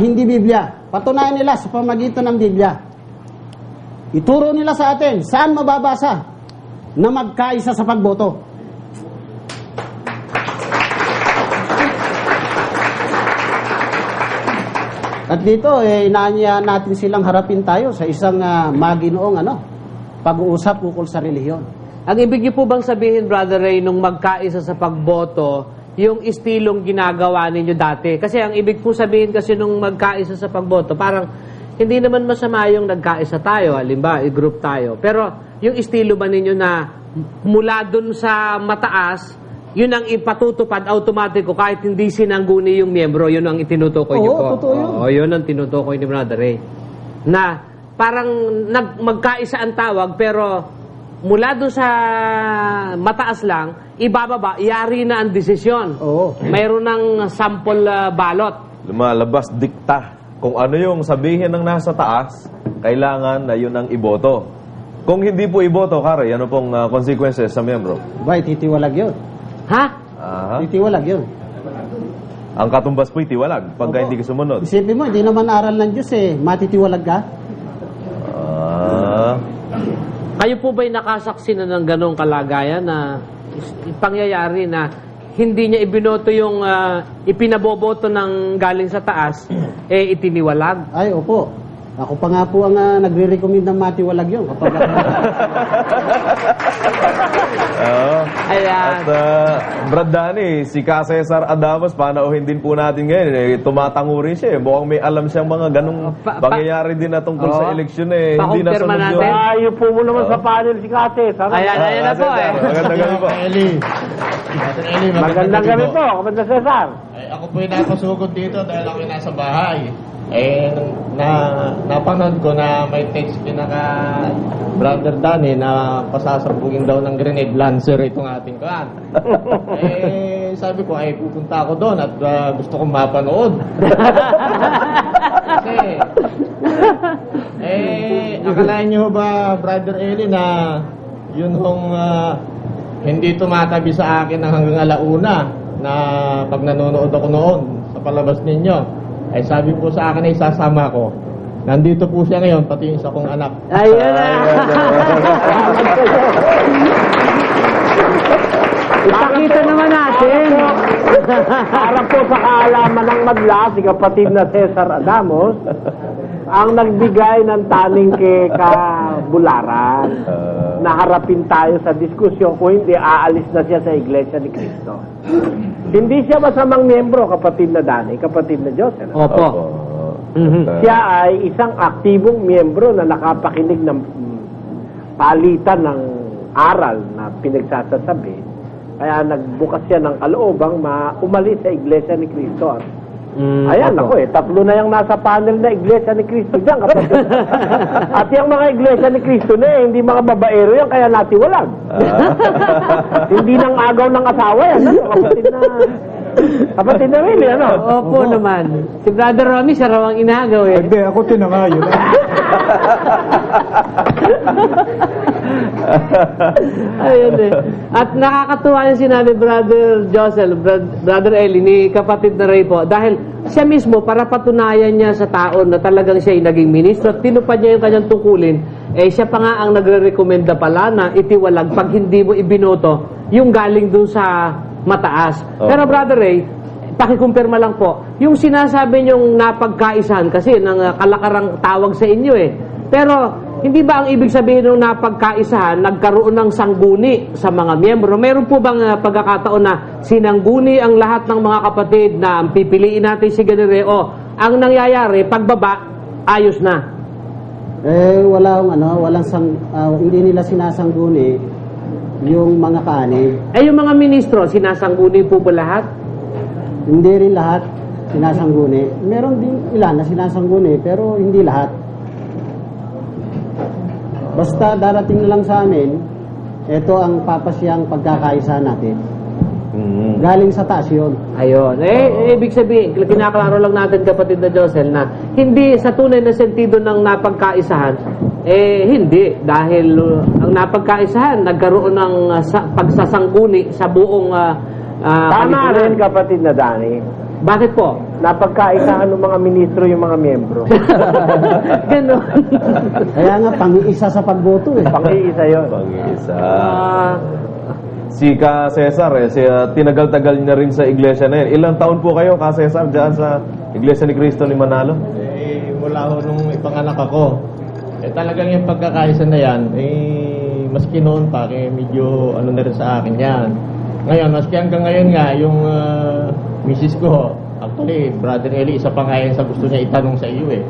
hindi Biblia. Patunayan nila sa pamagitan ng Biblia. Ituro nila sa atin, saan mababasa na magkaisa sa pagboto. At dito, inaanyayahan natin silang harapin tayo sa isang maginoong pag-uusap ukol sa relihiyon. Ang ibig niyo po bang sabihin, Brother Ray, nung magkaisa sa pagboto, yung istilong ginagawa ninyo dati? Kasi ang ibig po sabihin kasi nung magkaisa sa pagboto, parang hindi naman masama yung nagkaisa tayo, halimbawa, i-group tayo. Pero yung estilo ba ninyo na mula dun sa mataas, yun ang ipatutupad automatiko kahit hindi sinangguni yung miyembro, yun ang itinutukoy niyo po. Totoo yun. Oo, yun ang tinutukoy ni Brother Ray. Na parang magkaisa ang tawag, pero mula doon sa mataas lang, ibababa, yari na ang desisyon. Oo. Mayroon ng sample balot. Lumalabas dikta. Kung ano yung sabihin ng nasa taas, kailangan na yun ang iboto. Kung hindi po iboto, Kare, ano pong consequences sa miyembro? Bay, titiwalag yun. Ha? Aha. Titiwalag yun. Ang katumbas po'y tiwalag pagka hindi ka sumunod. Isipin mo, hindi naman aral ng Diyos matitiwalag ka? Kayo po ba'y nakasaksi na ng ganong kalagayan na pangyayari na hindi niya ibinoto yung ipinaboboto ng galing sa taas, itiniwalag? Ay, opo. Ako pa nga po ang nagre-recommend ng matiwalag yun. Kapag Ayan. At Brad Danny, si Ka Cesar Adamos, panauhin din po natin ngayon. Tumatango rin siya. Mukhang may alam siyang mga ganong pangyayari din na tungkol sa eleksyon. Hindi na Pa-confirma sunod natin. yun. Ayun po mo naman sa panel si Kate. Ayan na po eh. Magandang gabi po. Magandang gabi po, Kapatid Cesar. Ako po yung napasugod dito dahil ako yung nasa bahay. Napanood ko na may text pinaka Brother Danny na pasasabugin daw ng grenade lancer itong ating kuhan. Sabi ko, pupunta ako doon at gusto kong mapanood. Kasi, akalain nyo ba, Brother Eli, na yun hong hindi tumatabi sa akin hanggang alauna na pag nanonood ako noon sa palabas ninyo. Sabi po sa akin ay sasama ko. Nandito po siya ngayon, pati yung isa kong anak. Ayun na. Ipakita naman natin. Para po sa kaalaman ng madla, si kapatid na Cesar Adamos, ang nagbigay ng taning kay Kabularan na harapin tayo sa diskusyon kung hindi aalis na siya sa Iglesia ni Cristo. Hindi siya masamang miyembro, kapatid na Danny, kapatid na Joseph. Opo. Siya ay isang aktibong miyembro na nakapakinig ng palitan ng aral na pinagsasasabi. Kaya nagbukas siya ng kaloobang umalis sa Iglesia ni Cristo at Ayan, ako tatlo na yung nasa panel na Iglesia ni Cristo dyan. Kapatid. At yung mga Iglesia ni Cristo na hindi mga babaero yan, kaya natiwalag. Hindi nang agaw ng asawa yan. Ano? Kapatid na rin, ano? Opo naman. Si Brother Romy, siya raw ang inagaw eh. Hindi, ako tinangayo. Ayun eh. At nakakatuwa yung sinabi Brother Josel, Brother Eli, ni kapatid na Ray po. Dahil siya mismo, para patunayan niya sa tao na talagang siya ay naging ministro at tinupad niya yung kanyang tungkulin, siya pa nga ang nagre-recommenda pala na itiwalag pag hindi mo ibinoto yung galing dun sa mataas. Pero Brother Ray, pakikumpirma lang po, yung sinasabi niyong napagkaisahan kasi ng kalakarang tawag sa inyo eh. Pero hindi ba ang ibig sabihin ng napagkaisahan, nagkaroon ng sangguni sa mga miyembro? Meron po bang pagkakataon na sinangguni ang lahat ng mga kapatid na ang pipiliin natin si Ganire o ang nangyayari, pagbaba, ayos na? Hindi nila sinasangguni yung mga kaani. Yung mga ministro, sinasangguni po ba lahat? Hindi rin lahat sinasangguni. Meron din ilan na sinasangguni, pero hindi lahat. Basta darating na lang sa amin, ito ang papasyang pagkakaisa natin. Galing sa taas yun. Ayun. Ibig sabihin, kinaklaro lang natin kapatid na Josel na hindi sa tunay na sentido ng napagkaisahan, hindi. Dahil ang napagkaisahan, nagkaroon ng pagsasangguni sa buong Tama rin, kapatid na Danny. Bakit po? Napagkaisahan ng mga ministro yung mga miyembro. Ganon. Kaya nga, pang-iisa sa pagboto eh. Pang-iisa yun. Pag-iisa. Si Ka Cesar, tinagal-tagal niya rin sa iglesia na yan. Ilang taon po kayo, Ka Cesar, dyan sa Iglesia ni Cristo ni Manalo? Mula ho nung ipanganak ako. Talagang yung pagkakaisa na yan, maski noon pa, medyo ano na rin sa akin yan. Ngayon, maski hanggang ngayon nga, yung misis ko, actually, Brother Eli, isa pa nga yan sa gusto niya itanong sa iyo eh.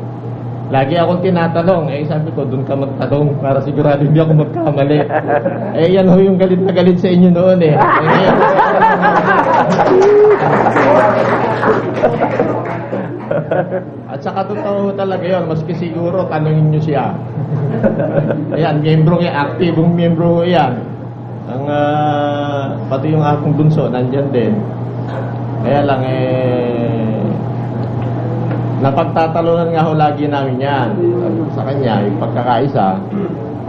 Lagi akong tinatanong, sabi ko, doon ka magtanong para sigurado hindi ako magkamali. Yan ho yung galit na galit sa inyo noon eh. At saka totoo talaga yun, maski siguro tanongin nyo siya. Ayan, miyembro yan, aktibong miyembro yan. Ang pati yung akong bunso, nandyan din. Kaya lang napagtatalunan nga ho lagi namin yan. Sa kanya, yung pagkakaisa.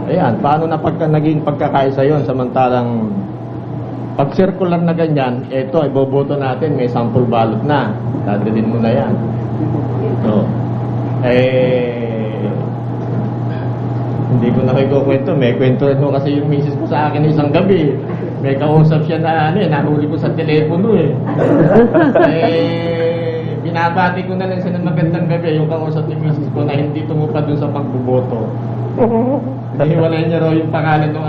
Ayan, paano naging pagkakaisa yon samantalang pag circular na ganyan, iboboto natin, may sample ballot na. Dadalhin mo na yan. So, hindi ko na kayo kwento. May kwento rin ho kasi yung misis ko sa akin isang gabi. May kausap siya na nahuli ko sa telepono binabati ko na lang siya ng magandang gabi yung kausap ni misis ko na hindi tumupad dun sa pagbuboto. Nahiwalay niya raw yung pangalan ng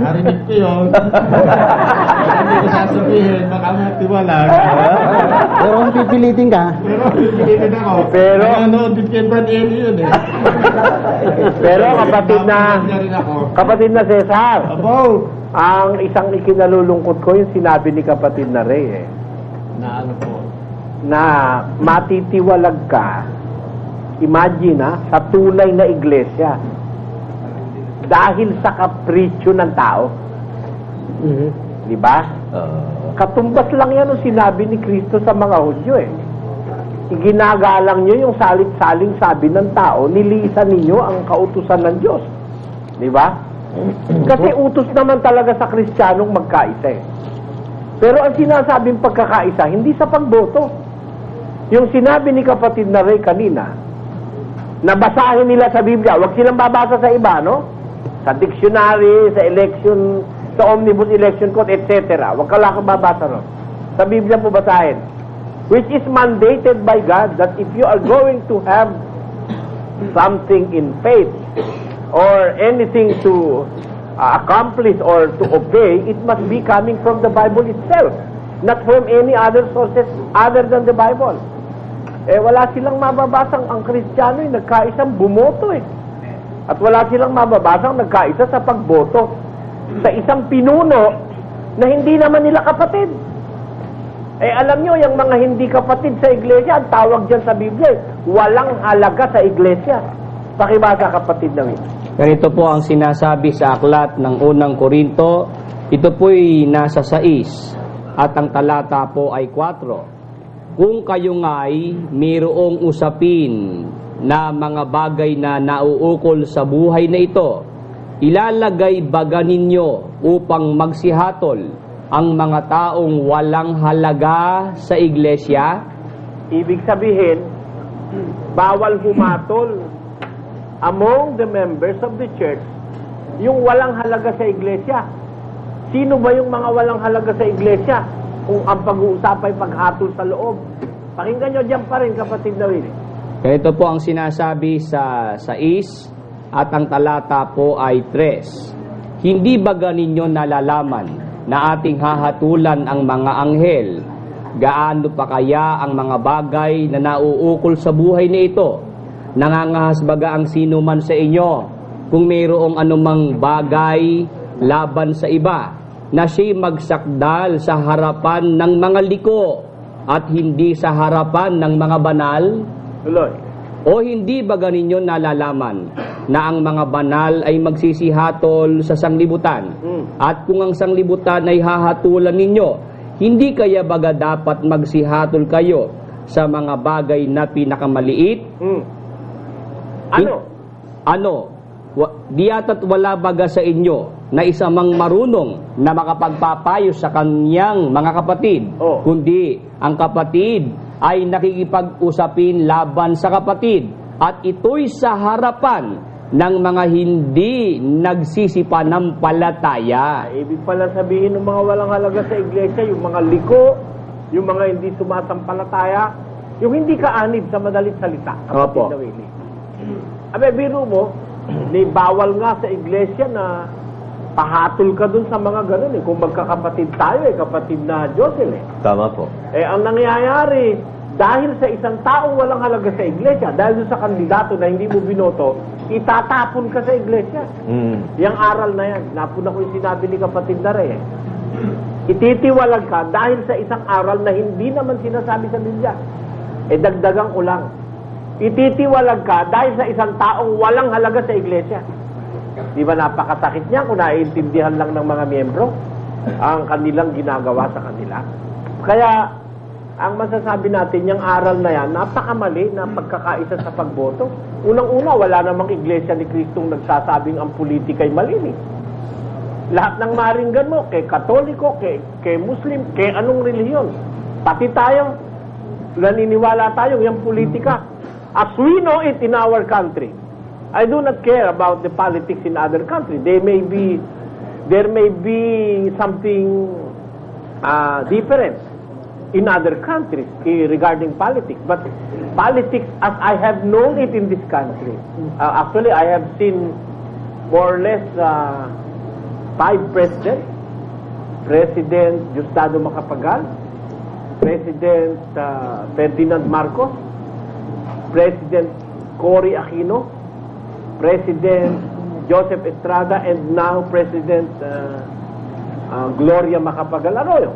narinig ko yun. Hindi ko sasabihin, baka matiwala. Pero kung pipilitin ka, Pipilitin ako. Pero, din kay Brad Eli yun eh. pero kapatid na Cesar, Abo! ang isang ikinalulungkot ko yung sinabi ni kapatid na Ray Na ano po? na matitiwalag ka, imagine sa tunay na iglesia dahil sa kapritsyo ng tao. Di ba? Katumbas lang yan ang sinabi ni Kristo sa mga Hudyo Iginagalang nyo yung salit-saling sabi ng tao, nilisan ninyo ang kautusan ng Diyos. Di ba? Kasi utos naman talaga sa Kristiyanong magkaisa Pero ang sinasabing pagkakaisa, hindi sa pagboto. Yung sinabi ni kapatid na Ray kanina, nabasahin nila sa Biblia, huwag silang babasa sa iba, no? Sa dictionary, sa election, sa omnibus election code, etc. Huwag ka lang babasa ron. Sa Biblia po basahin. Which is mandated by God that if you are going to have something in faith or anything to accomplish or to obey, it must be coming from the Bible itself, not from any other sources other than the Bible. Wala silang mababasang ang Kristiyano nagkaisang bumoto At wala silang mababasang nagkaisa sa pagboto sa isang pinuno na hindi naman nila kapatid. Eh alam nyo, yung mga hindi kapatid sa iglesia, ang tawag dyan sa Biblia, walang halaga sa iglesia. Pakibasa kapatid na ito. Ganito po ang sinasabi sa aklat ng unang Korinto. Ito po'y nasa 6 at ang talata po ay 4. Kung kayo nga'y mayroong usapin na mga bagay na nauukol sa buhay na ito, ilalagay baga ninyo upang magsihatol ang mga taong walang halaga sa iglesia? Ibig sabihin, bawal humatol among the members of the church yung walang halaga sa iglesia. Sino ba yung mga walang halaga sa iglesia? Kung ang pag-uusap ay paghatol sa loob. Pakinggan nyo dyan pa rin, kapatid na Willie. Ito po ang sinasabi sa 6 at ang talata po ay 3. Hindi baga ninyo nalalaman na ating hahatulan ang mga anghel? Gaano pa kaya ang mga bagay na nauukol sa buhay na ito? Nangangahas baga ang sino man sa inyo kung mayroong anumang bagay laban sa iba na siya'y magsakdal sa harapan ng mga liko at hindi sa harapan ng mga banal? Tuloy. O hindi baga ninyo nalalaman na ang mga banal ay magsisihatol sa sanglibutan? At kung ang sanglibutan ay hahatulan ninyo, hindi kaya baga dapat magsihatol kayo sa mga bagay na pinakamaliit? Ano? Di yata't wala baga sa inyo na isa mang marunong na makapagpapayo sa kanyang mga kapatid, kundi ang kapatid ay nakikipag-usapin laban sa kapatid, at ito'y sa harapan ng mga hindi nagsisipanampalataya. Ibig pala sabihin ng mga walang halaga sa iglesia, yung mga liko, yung mga hindi sumasampalataya, yung hindi kaanib sa madalit salita. Opo. Abe, biro mo, bawal nga sa iglesia na pahatol ka dun sa mga ganun. Kung magkakapatid tayo, kapatid na Josel. Tama po. Ang nangyayari, dahil sa isang taong walang halaga sa iglesia, dahil sa kandidato na hindi mo binoto, itatapon ka sa iglesia. Yang aral na yan, napuna ko yung sinabi ni kapatid na rin. Ititiwalag ka dahil sa isang aral na hindi naman sinasabi sa Biblia. Dagdagan ko lang. Ititiwalag ka dahil sa isang taong walang halaga sa iglesia. Di ba napakasakit niya kung naiintindihan lang ng mga miyembro ang kanilang ginagawa sa kanila? Kaya, ang masasabi natin, yung aral na yan, napakamali na pagkakaisa sa pagboto. Unang-una, wala namang iglesia ni Kristong nagsasabing ang politika'y malinis. Lahat ng maringgan mo, kay Katoliko, kay Muslim, kay anong relihiyon. Pati tayo, naniniwala tayo, yung politika. As we know it in our country, I do not care about the politics in other countries. There may be something different in other countries regarding politics. But politics, as I have known it in this country, actually I have seen more or less 5 presidents. President Diosdado Macapagal, President Ferdinand Marcos, President Cory Aquino, President Joseph Estrada, and now President Gloria Macapagal Arroyo,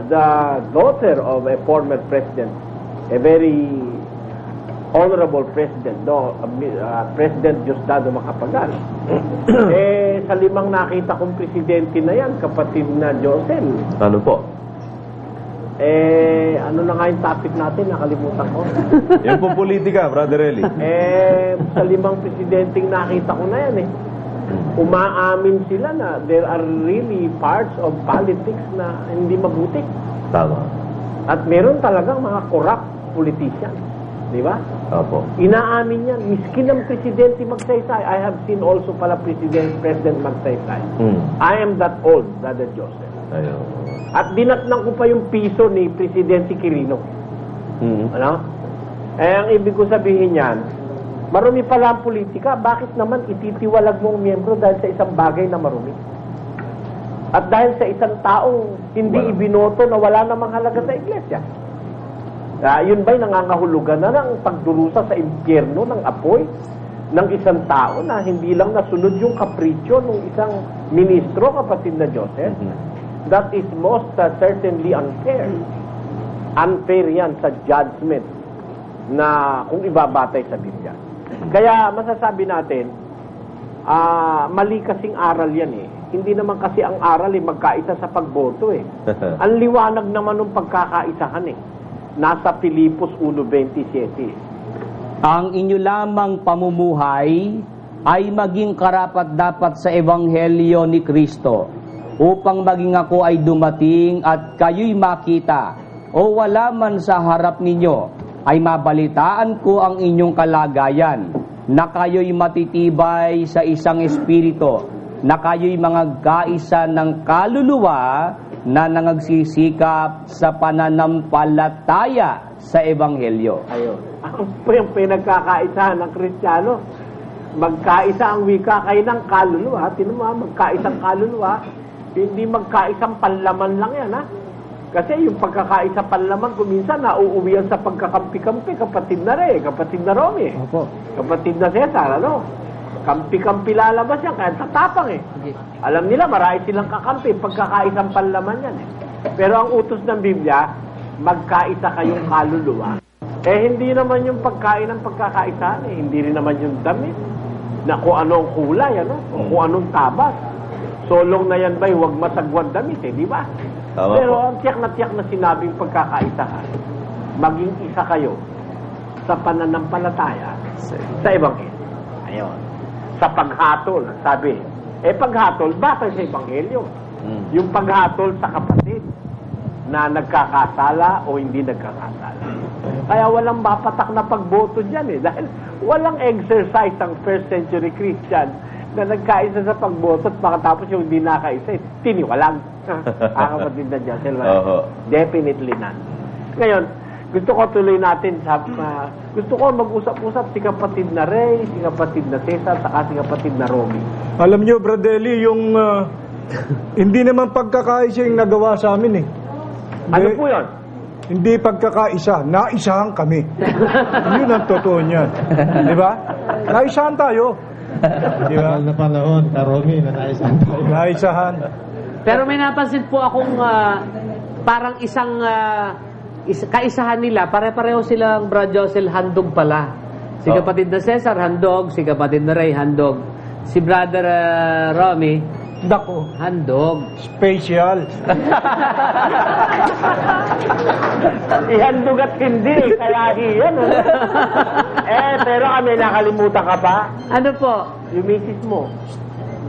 the daughter of a former president, a very honorable president, President Diosdado Macapagal. Sa 5 nakita kong presidente na yan, kapatid na Josel. Ano po? Ano na nga yung topic natin? Nakalimutan ko. Yan po politika, Brother Eli. Sa 5 presidenteng nakita ko na yan umaamin sila na there are really parts of politics na hindi mabuti. Tama. At meron talagang mga corrupt politicians. Di ba? Opo. Inaamin yan. Miskin ang presidente magsaysay. I have seen also pala President magsaysay. I am that old, Brother Joseph. Ayun. At dinatnan ko pa yung piso ni Presidente Quirino. Ano? Ang ibig ko sabihin yan, marumi pala ang politika, bakit naman ititiwalag mo ang miyembro dahil sa isang bagay na marumi? At dahil sa isang taong hindi ibinoto na wala namang halaga sa iglesia. Yun ba'y nangangahulugan na ng pagdurusa sa impyerno ng apoy ng isang tao na hindi lang nasunod yung kapritsyo ng isang ministro, kapatid na Joseph? That is most certainly unfair. unfair yan sa judgment na kung ibabatay sa Biblia. Kaya masasabi natin, mali kasing aral yan eh. Hindi naman kasi ang aral magkaisa sa pagboto eh. Ang liwanag naman ng pagkakaisahan eh. Nasa Filipos 1:27. Ang inyo lamang pamumuhay ay maging karapat-dapat sa Ebanghelyo ni Kristo upang maging ako ay dumating at kayo'y makita o wala man sa harap ninyo ay mabalitaan ko ang inyong kalagayan na kayo'y matitibay sa isang espiritu, na kayo'y mga kaisa ng kaluluwa na nangagsisikap sa pananampalataya sa Ebanghelyo. Ayun. Ako po yung pinagkakaisahan ng Kristiyano. Magkaisa ang wika kayo ng kaluluwa. Tinan mo, magkaisang kaluluwa. Hindi magkaisang panlaman lang yan, ha? Kasi yung pagkakaisa panlaman, kuminsan nauuwian sa pagkakampi-kampi, kapatid na Rey, kapatid na Romy, kapatid na Cesar, ano? Kampi-kampi lalabas yan, kaya tatapang eh. Alam nila, marami silang kakampi, pagkakaisang panlaman yan eh. Pero ang utos ng Biblia, magkaisa kayong kaluluwa. Eh, hindi naman yung pagkain ng pagkakaisa, eh. Hindi rin naman yung damit, na kung anong kulay, ano? O kung anong tabas. Solong na yan ba'y huwag masagwan damit, eh, di ba? Tama Pero po. ang tiyak na sinabing pagkakaisa ka, maging isa kayo sa pananampalataya sa Ebanghelyo. Ayun. Sa paghatol, sabi. Paghatol, batay sa Ebanghelyo. Yung paghatol sa kapatid na nagkakasala o hindi nagkakasala. Kaya walang mapatak na pagboto dyan eh. Dahil walang exercise ang first century Christian na nagkaisa sa pagboto at makatapos yung hindi nakaisa, tiniwalag. Kapatid na dyan. Definitely none. Ngayon, gusto ko tuloy natin sa gusto ko mag-usap-usap si kapatid na Rey, si kapatid na Cesar, saka si kapatid na Romy. Alam nyo, Brother Eli, yung hindi naman pagkakaisa yung nagawa sa amin eh. Ano po yun? Hindi pagkakaisa, naisahan kami. Yun ang totoo niyan. Di ba? Naisahan tayo. Di ba? Na panahon, Romy, na naisahan tayo. Naisahan. Pero may napansin po akong parang isang kaisahan nila, pare-pareho silang Brad Josel handog pala. Si kapatid na Cesar, handog. Si kapatid na Rey, handog. Si Brother Romy, Dako. handog. Special. Ihandog at hindi, kaya iyan. Pero kami nakalimutan ka pa. Ano po? Yung misis mo.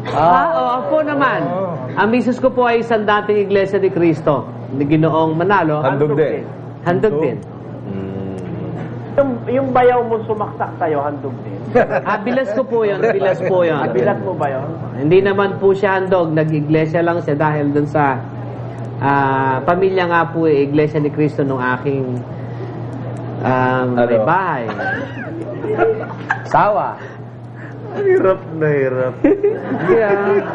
Ako naman. Ang misis ko po ay isang dating Iglesia ni Cristo, ni Ginoong Manalo. Handog din. Handog din. Yung bayaw mo sumaksak sa'yo, handog din. Bilas ko po yun. Bilas po yun. Bilat mo ba yun? Hindi naman po siya handog. Nag-iglesia lang siya dahil dun sa pamilya nga po Iglesia ni Cristo nung aking may bahay. Sawa. Hirap na hirap. Yeah.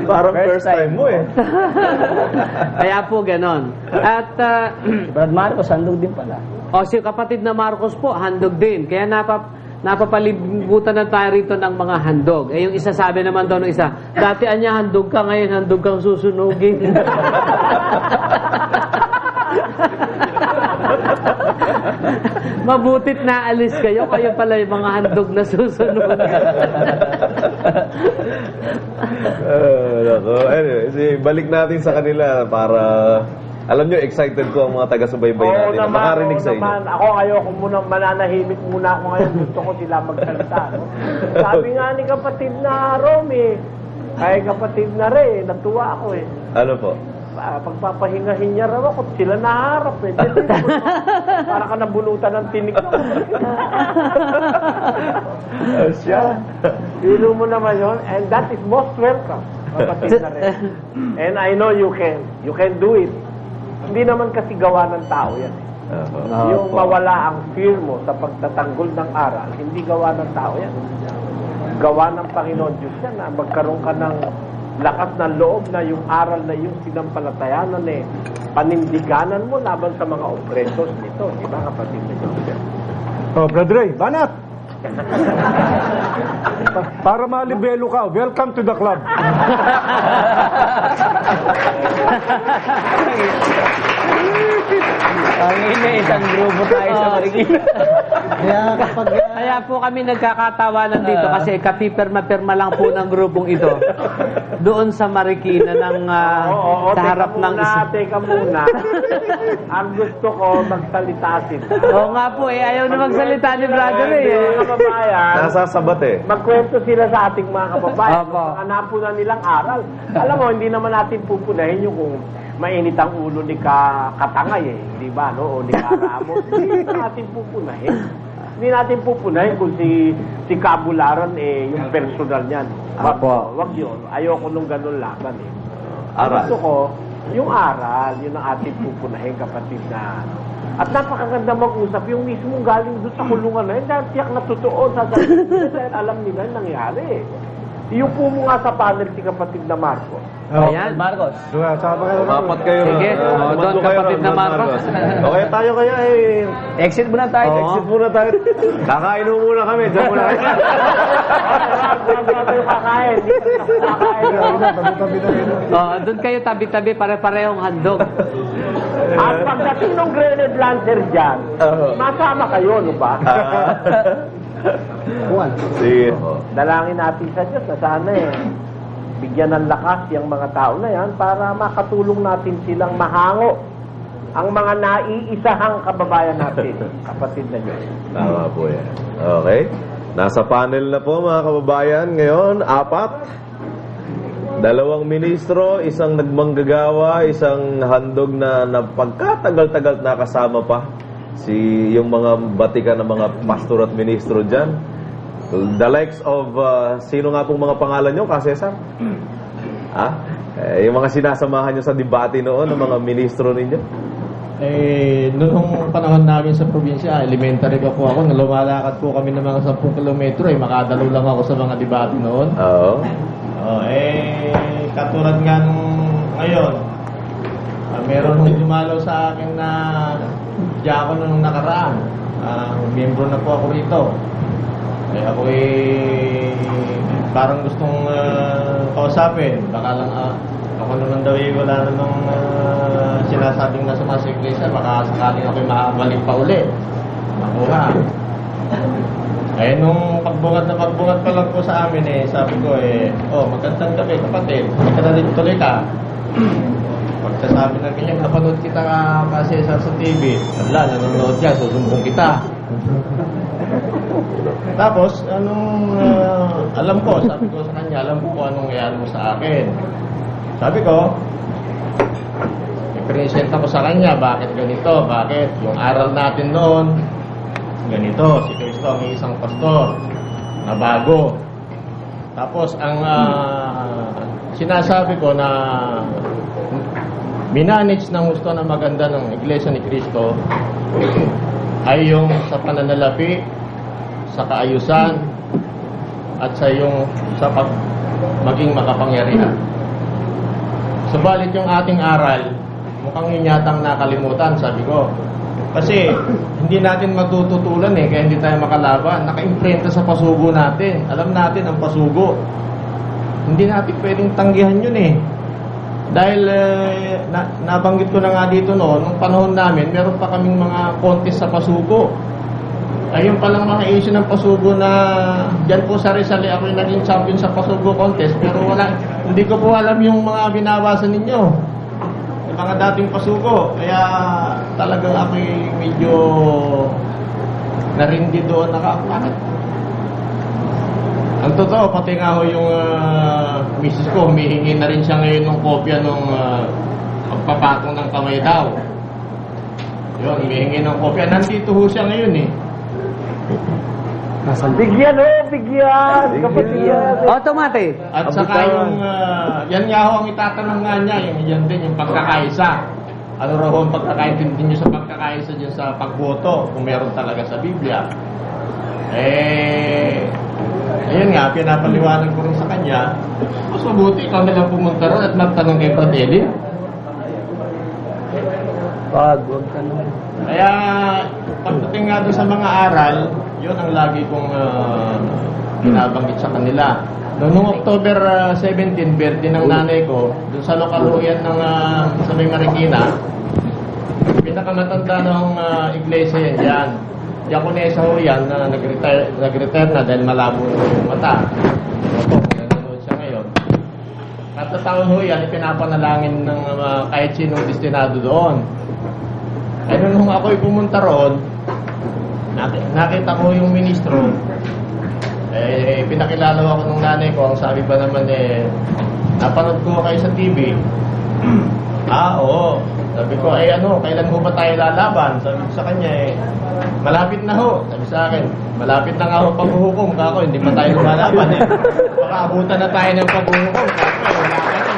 Parang first time mo eh. Kaya po ganon. At Brad Marcos, handog din pala. si kapatid na Marcos po, handog din. Kaya napapalibutan na tayo rito ng mga handog. Yung isa sabi naman daw ng isa, dati anya handog ka, ngayon handog kang susunugin. Mabutit na alis kayo pala yung mga handog na susunugin. Anyway, balik natin sa kanila para alam nyo, excited ko ang mga taga-subaybay natin na makarinig sa inyo. Ako ayoko muna, mananahimik muna ako ngayon. Gusto ko sila magsalita. No? Sabi nga ni kapatid na Romy, ay kapatid na Rey, natuwa ako eh. Ano po? Pagpapahingahin niya raw ako, sila naharap eh. Para ka nabunutan ng tinig ko. Siya. Bilo mo naman yun, and that is most welcome, kapatid na Rey. And I know you can do it. Hindi naman kasi gawa ng tao yan. Yung mawala ang fear mo sa pagtatanggol ng aral, hindi gawa ng tao yan. Gawa ng Panginoon Diyos yan na magkaroon ka ng lakas ng loob na yung aral na yung sinampalatayanan panindiganan mo laban sa mga opresos nito. Di ba kapatid na Diyos? Brother Ray, banat! Para malibelo ka, welcome to the club. Isang grupo tayo sa Marikina. Kaya kapag... Kaya po kami nagkakatawanan dito kasi kapipirma-pirma lang po ng grupong ito doon sa Marikina ng sa harap ng isa. Teka muna. Ang gusto ko, magsalita sila. Oo nga po ayaw na magsalita ni brother Mga kababayan, Nasasabat eh. magkwento sila sa ating mga kababayan. Opo. Hanap po na nilang aral. Alam mo, hindi naman natin pupunahin yung kung mainit ang ulo ni Katangay eh. Di ba, no? O ni Karamos. Hindi natin pupunahin. Hindi natin pupunahin kung si Kabularan eh, yung personal niyan. Wag yun. Ayoko nung ganun laban eh. Aral. Gusto ko, yung aral, yun ang ating pupunahin, kapatid na. At napakaganda mag-usap, yung mismong galing doon sa kulungan na yun, dahil tiyak na totoo, sasabihin nila dahil alam nila yung nangyari. Yung po mo nga sa panel si kapatid na Marcos. Ayan, Marcos. Dapat kayo Sige, doon kapatid na Marcos. Okay, tayo kaya eh. Exit muna tayo. Exit muna tayo. Kakain muna kami. Diyan muna kayo. Tayo kakain. Doon kayo tabi-tabi, pare-parehong handog. At pagdating ng grenade launcher dyan, masama kayo, no ba? Sige. Dalangin natin sa Diyos na sana bigyan ng lakas yung mga tao na yan para makatulong natin silang mahango ang mga naiisahang kababayan natin, kapatid na Diyos. Tama po yan. Okay. Nasa panel na po mga kababayan. Ngayon, 4. 2 ministro, isang nagmanggagawa, isang handog na pagkatagal-tagal nakasama pa. Yung mga batikan ng mga pastor at ministro dyan. The likes of, sino nga pong mga pangalan nyo, Kasesar? Yung mga sinasamahan nyo sa debate noon, ng mga ministro ninyo? Noong panahon namin sa probinsya, elementary pa po ako, lumalakad po kami ng mga 10 kilometro, makadalo lang ako sa mga debate noon. Oo. Katulad nga nung ngayon, meron nung dumalaw sa akin na diakon nung nakaraan. Miyembro na po ako rito. Ako parang gustong kausapin. Baka lang ako naman daw wala namang sinasabing nasa mga iglesia. Baka sakaling ako'y makabalik pa uli. Makuha. Nung pagbungat pa lang po sa amin sabi ko magandang gabi kapatid. Tuloy ka. Pagkasabi na ganyan, napanood kita kasi sa TV. Wala, nanonood ka, susumbong kita. Tapos, alam ko, sabi ko sa kanya, alam ko kung anong nangyari mo sa akin. Sabi ko, i-present ako sa kanya, bakit ganito, bakit yung aral natin noon, ganito, si Cristo ang isang pastor na bago. Tapos, ang sinasabi ko na minanage ng gusto na maganda ng Iglesia ni Cristo ay yung sa pananalapi, sa kaayusan, at sa maging makapangyarihan. Subalit yung ating aral, mukhang yun yatang nakalimutan, sabi ko. Kasi hindi natin matututulan kaya hindi tayo makalaban. Naka-imprenta sa pasugo natin. Alam natin ang pasugo. Hindi natin pwedeng tanggihan yun Dahil nabanggit ko na nga dito noon, nung panahon namin, meron pa kaming mga contest sa pasugo. Ayun palang mga issue ng pasugo na dyan po sa Rizal, ako yung naging champion sa pasugo contest. Pero hindi ko po alam yung mga binawasan ninyo. Yung mga dating pasugo. Kaya talagang ako medyo narindi doon bakit? Ang totoo, pati nga ho yung misis ko, humihingi na rin siya ngayon ng kopya ng pagpapatong ng kamay daw. Yun, humihingi ng kopya. Nandito ho siya ngayon Bigyan kapatid. Automatic. At saka yung, yan nga ho ang itatanong nga niya, yan din yung pagkakaisa. Ano raw ho ang pagkakaintindi niyo sa pagkakaisa dyan sa pagboto, kung meron talaga sa Biblia. Ayun nga, pinapaliwanag ko rin sa kanya, mas mabuti ikaw nalang pumunta ron at magtanong kay Brad Eli. Wag ka na. Kaya, pagdating nga doon sa mga aral, yun ang lagi kong binabanggit sa kanila. Noong October 17, birthday ng nanay ko, doon sa lokal ho yan ng sa may Marikina, Pinakamatanda ng iglesia yan. Diakonesa ho yan na nag-retire na dahil malabo yung mata. Opo, nanonood siya ngayon. Kada taon ho yan, ipinapanalangin ng kahit sinong destinado doon. Ay nung ako'y pumunta roon, nakita ko yung ministro, pinakilala ako ng nanay ko. Ang sabi ba naman napanood ko kayo sa TV. Oo. Sabi ko, kailan mo ba tayo lalaban? Sabi ko sa kanya, malapit na ho. Sabi sa akin, malapit na nga ho paghuhukom. Kako, hindi pa tayo lumalaban Baka abutan na tayo ng paghuhukom. Kako, wala ka na.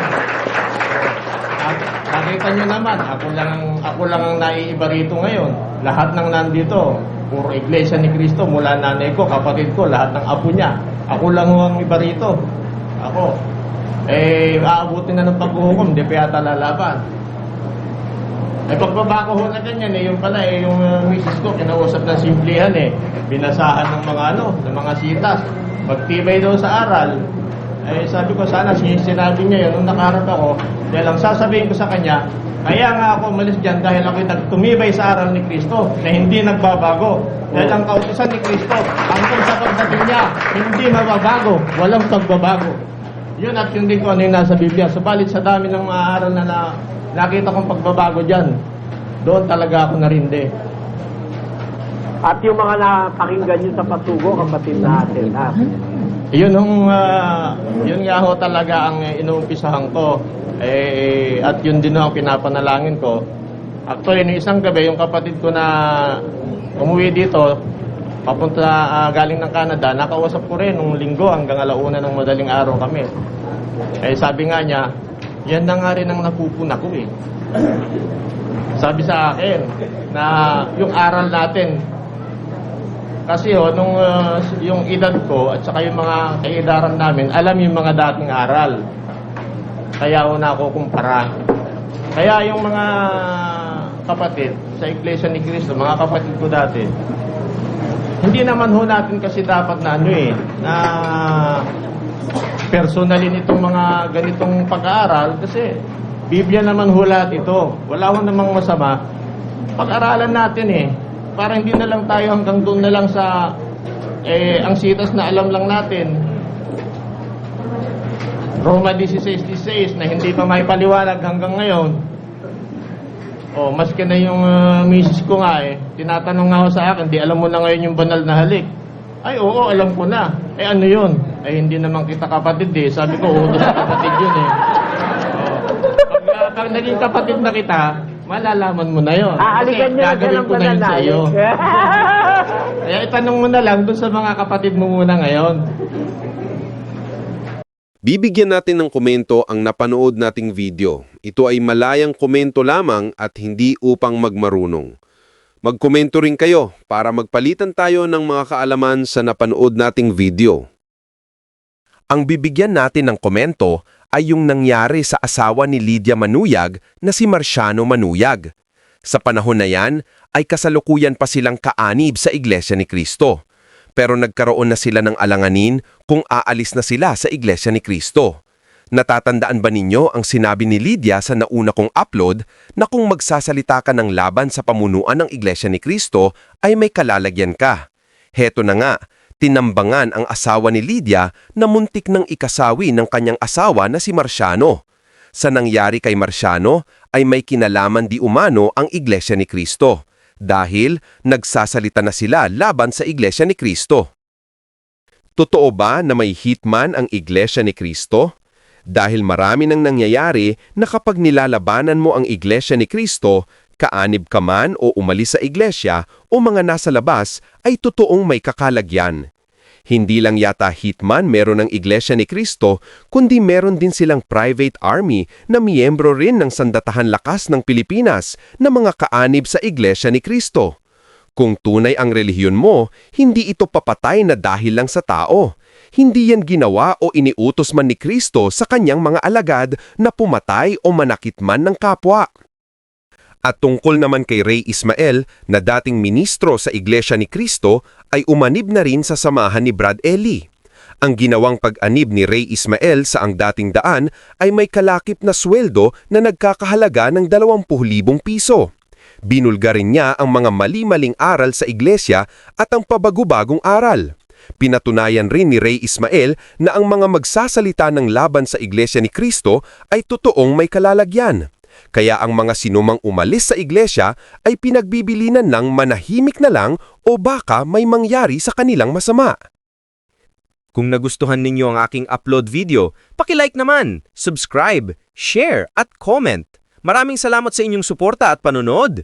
Nakita nyo naman, ako lang ang naiiba rito ngayon. Lahat ng nandito, puro iglesia ni Cristo, mula nanay ko, kapatid ko, lahat ng apo niya. Ako lang ho ang iba rito. Ako. Aabutin na ng paghuhukom, hindi pa yata lalaban. Pagbaba ko ho na ganyan, yung pala, yung misis ko, kinausap ng simplihan binasahan ng mga sitas. Magtibay daw sa aral. Sabi ko, sana sinabi niya yun, nung nakarap ako, dahil ang sasabihin ko sa kanya, kaya nga ako umalis dyan dahil ako'y tumibay sa aral ni Kristo na hindi nagbabago. Dahil ang kautusan ni Kristo, hanggang sa pagdating niya, hindi mababago, walang pagbabago. Yun at yun din ko ano yung nasa Biblia. Subalit sa dami ng mga aral na nakita kong pagbabago dyan, doon talaga ako narindi. At yung mga napakinggan nyo sa pasugo, kapatid natin, ha? Yun nga ho talaga ang inuumpisahan ko. At yun din ho ang pinapanalangin ko. Actually, no isang gabi, yung kapatid ko na umuwi dito, papunta galing ng Canada, nakausap ko rin nung linggo hanggang alauna ng madaling araw kami. Sabi nga niya, yan na nga rin ang napupuna ko Sabi sa akin na yung aral natin, kasi nung yung edad ko at saka yung mga kaidaran namin, alam yung mga dating aral. Kaya na ako kumpara. Kaya yung mga kapatid sa Iglesia ni Cristo, mga kapatid ko dati, hindi naman ho natin kasi dapat na na personalin itong mga ganitong pag-aaral kasi Biblia naman ho lahat ito. Wala ho namang masama. Pag-aralan natin para hindi na lang tayo hanggang doon na lang sa ang sitas na alam lang natin. Roma 16:16 na hindi pa may paliwanag hanggang ngayon. Maski na yung misis ko nga tinatanong nga ako sa akin, di alam mo na ngayon yung banal na halik. Ay, oo, alam ko na. Ano yun? Hindi naman kita kapatid Sabi ko, utos na kapatid yun Pag naging kapatid na kita, malalaman mo na yun. Aaligan nyo gagawin ko na yun sa iyo. Kaya itanong mo na lang dun sa mga kapatid mo muna ngayon. Bibigyan natin ng komento ang napanood nating video. Ito ay malayang komento lamang at hindi upang magmarunong. Magkomento rin kayo para magpalitan tayo ng mga kaalaman sa napanood nating video. Ang bibigyan natin ng komento ay yung nangyari sa asawa ni Lydia Manuyag na si Marciano Manuyag. Sa panahon na yan ay kasalukuyan pa silang kaanib sa Iglesia ni Cristo. Pero nagkaroon na sila ng alanganin kung aalis na sila sa Iglesia ni Cristo. Natatandaan ba ninyo ang sinabi ni Lydia sa nauna kong upload na kung magsasalita ka ng laban sa pamunuan ng Iglesia ni Cristo ay may kalalagyan ka? Heto na nga, tinambangan ang asawa ni Lydia na muntik ng ikasawi ng kanyang asawa na si Marciano. Sa nangyari kay Marciano ay may kinalaman di umano ang Iglesia ni Cristo. Dahil nagsasalita na sila laban sa Iglesia ni Cristo. Totoo ba na may hitman ang Iglesia ni Cristo? Dahil marami nang nangyayari na kapag nilalabanan mo ang Iglesia ni Cristo, kaanib ka man o umalis sa Iglesia o mga nasa labas ay totoong may kakalagyan. Hindi lang yata hitman meron ng Iglesia ni Cristo, kundi meron din silang private army na miyembro rin ng Sandatahan Lakas ng Pilipinas na mga kaanib sa Iglesia ni Cristo. Kung tunay ang relihiyon mo, hindi ito papatay na dahil lang sa tao. Hindi yan ginawa o iniutos man ni Cristo sa kanyang mga alagad na pumatay o manakit man ng kapwa. At tungkol naman kay Ray Ismael na dating ministro sa Iglesia ni Cristo ay umanib na rin sa samahan ni Brad Eli. Ang ginawang pag-anib ni Ray Ismael sa ang dating daan ay may kalakip na sweldo na nagkakahalaga ng 20,000 piso. Binulga rin niya ang mga mali-maling aral sa iglesia at ang pabago-bagong aral. Pinatunayan rin ni Ray Ismael na ang mga magsasalita ng laban sa iglesia ni Kristo ay totoong may kalalagyan. Kaya ang mga sinumang umalis sa iglesia ay pinagbibilinan ng manahimik na lang o baka may mangyari sa kanilang masama. Kung nagustuhan ninyo ang aking upload video, paki-like naman, subscribe, share at comment. Maraming salamat sa inyong suporta at panonood.